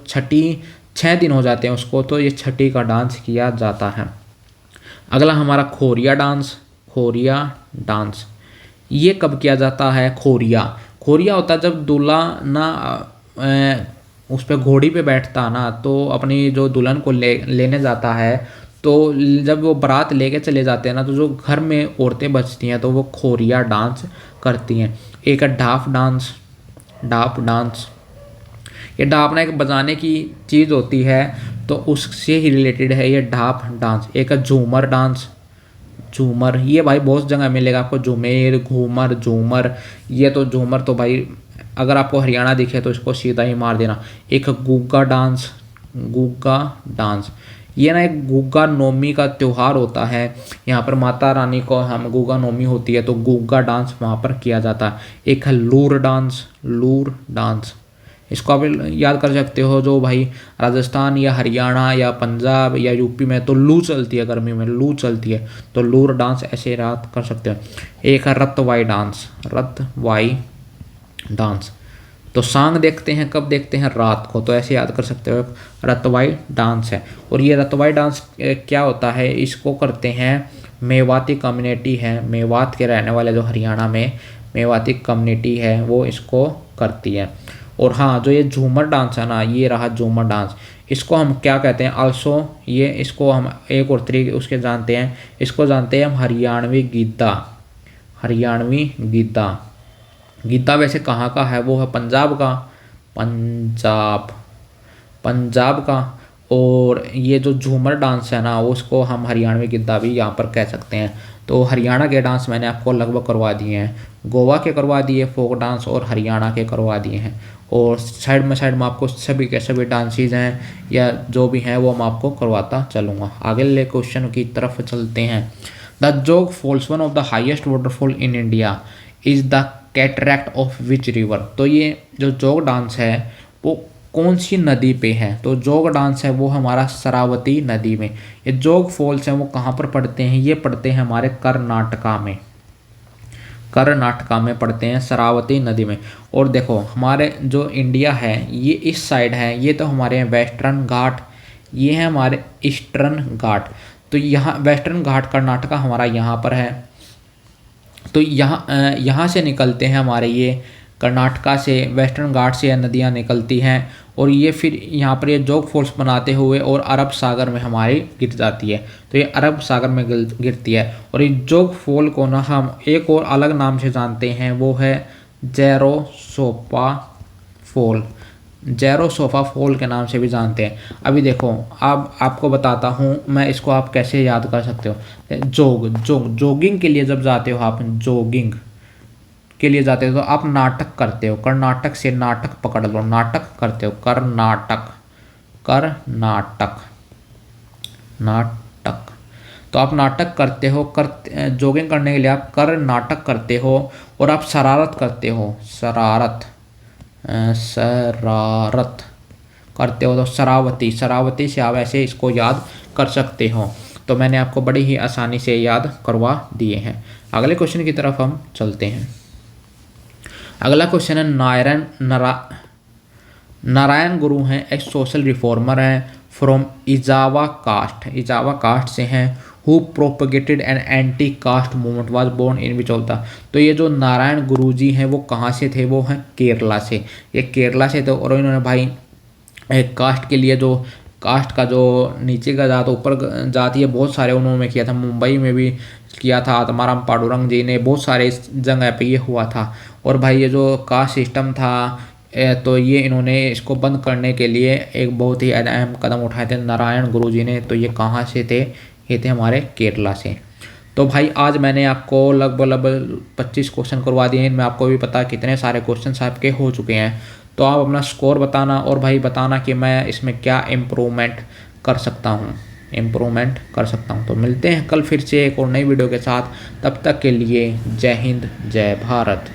6 दिन हो जाते हैं उसको, तो ये छठी का डांस किया जाता है। अगला हमारा खोरिया डांस, खोरिया डांस, ये कब किया जाता है, खोरिया, खोरिया होता है जब दूल्हा ना उस पर घोड़ी पे बैठता है ना, तो अपनी जो दुल्हन को लेने जाता है, तो जब वो बारात लेके चले जाते हैं ना, तो जो घर में औरतें बचती हैं तो वो खोरिया डांस करती हैं। एक है ढाफ डांस, ढाफ डांस, ये ढाप ना एक बजाने की चीज़ होती है, तो उससे ही रिलेटेड है ये ढाप डांस। एक है झूमर डांस, झूमर, ये भाई बहुत जगह मिलेगा आपको, झूमेर, घूमर, झूमर। ये तो झूमर तो भाई अगर आपको हरियाणा दिखे तो इसको सीधा ही मार देना। एक गुग्गा डांस, गुग्गा डांस, ये ना एक गुग्गा नौमी का त्यौहार होता है, यहाँ पर माता रानी को हम गुग्गा नौमी होती है तो गुग्गा डांस वहाँ पर किया जाता है। एक है लूर डांस, लूर डांस, इसको आप याद कर सकते हो। जो भाई राजस्थान या हरियाणा या पंजाब या यूपी में तो लू चलती है, गर्मी में लू चलती है, तो लूर डांस ऐसे याद कर सकते हो। एक है रतवाई डांस, रतवाई डांस। तो सांग देखते हैं कब देखते हैं, रात को, तो ऐसे याद कर सकते हो रतवाई डांस है। और ये रतवाई डांस क्या होता है, इसको करते हैं मेवाती कम्युनिटी है, मेवात के रहने वाले जो हरियाणा में मेवाती कम्युनिटी है वो इसको करती है। और हाँ, जो ये झूमर डांस है ना, ये रहा झूमर डांस, इसको हम क्या कहते हैं आल्सो, ये इसको हम एक और तरीके उसके जानते हैं, इसको जानते हैं हम हरियाणवी गिद्दा, हरियाणवी गिद्दा। गिद्दा वैसे कहाँ का है, वो है पंजाब का, पंजाब, पंजाब का। और ये जो झूमर डांस है ना, उसको हम हरियाणवी गिद्दा भी यहाँ पर कह सकते हैं। तो हरियाणा के डांस मैंने आपको लगभग करवा दिए हैं, गोवा के करवा दिए फोक डांस, और हरियाणा के करवा दिए हैं। और साइड में आपको सभी के सभी डांसेज हैं या जो भी हैं वो मैं आपको करवाता चलूँगा। अगले क्वेश्चन की तरफ चलते हैं। The Jog falls, one of the highest waterfall in India, is the cataract of which river. तो ये जो जोग डांस है वो कौन सी नदी पे है, तो जोग डांस है वो हमारा शरावती नदी में। ये जोग फॉल्स हैं वो कहाँ पर पड़ते हैं, ये पड़ते हैं हमारे कर्नाटका में, कर्नाटका में पड़ते हैं शरावती नदी में। और देखो हमारे जो इंडिया है ये इस साइड है, ये तो हमारे वेस्टर्न घाट, ये है हमारे ईस्टर्न घाट। तो यहाँ वेस्टर्न घाट कर्नाटका हमारा यहाँ पर है। तो यहाँ से निकलते हैं हमारे ये कर्नाटका से वेस्टर्न घाट से नदियाँ निकलती हैं, और ये फिर यहाँ पर ये जोग फॉल्स बनाते हुए और अरब सागर में हमारी गिर जाती है। तो ये अरब सागर में गिरती है। और ये जोग फॉल को ना हम एक और अलग नाम से जानते हैं, वो है जैरोसोपा फॉल, जैरोसोफा फॉल के नाम से भी जानते हैं। अभी देखो अब आपको बताता हूँ मैं इसको आप कैसे याद कर सकते हो। जोगिंग के लिए जब जाते हो आप, जोगिंग के लिए जाते हो तो आप नाटक करते हो, कर्नाटक से नाटक पकड़ लो, नाटक करते हो, कर्नाटक, कर्नाटक, नाटक। तो आप नाटक करते हो, जोगिंग करने के लिए आप कर्नाटक करते हो। और आप शरारत करते हो, शरारत, शरारत करते हो तो शरावती, शरावती से आप ऐसे इसको याद कर सकते हो। तो मैंने आपको बड़ी ही आसानी से याद करवा दिए हैं। अगले क्वेश्चन की तरफ हम चलते हैं। अगला क्वेश्चन है नारायण गुरु हैं, एक सोशल रिफॉर्मर हैं from Ezhava caste, Ezhava caste से हैं, who propagated an anti caste movement, was born in which of the. तो ये जो नारायण गुरु जी हैं वो कहाँ से थे, वो हैं केरला से, ये केरला से थे। और इन्होंने भाई एक कास्ट के लिए, जो कास्ट का जो नीचे का जात ऊपर जाती है, बहुत सारे उन्होंने किया था, मुंबई में भी किया था, आत्माराम पांडुरंग जी ने, बहुत सारे इस जगह पे ये हुआ था। और भाई ये जो कास्ट सिस्टम था तो ये इन्होंने इसको बंद करने के लिए एक बहुत ही अहम कदम उठाए थे नारायण गुरु जी ने। तो ये कहाँ से थे, ये थे हमारे केरला से। तो भाई आज मैंने आपको लगभग 25 क्वेश्चन करवा दिए, इनमें आपको भी पता कितने सारे क्वेश्चन आपके हो चुके हैं। तो आप अपना स्कोर बताना और भाई बताना कि मैं इसमें क्या इम्प्रूवमेंट कर सकता हूँ, इम्प्रूवमेंट कर सकता हूँ। तो मिलते हैं कल फिर से एक और नई वीडियो के साथ, तब तक के लिए जय हिंद, जय भारत।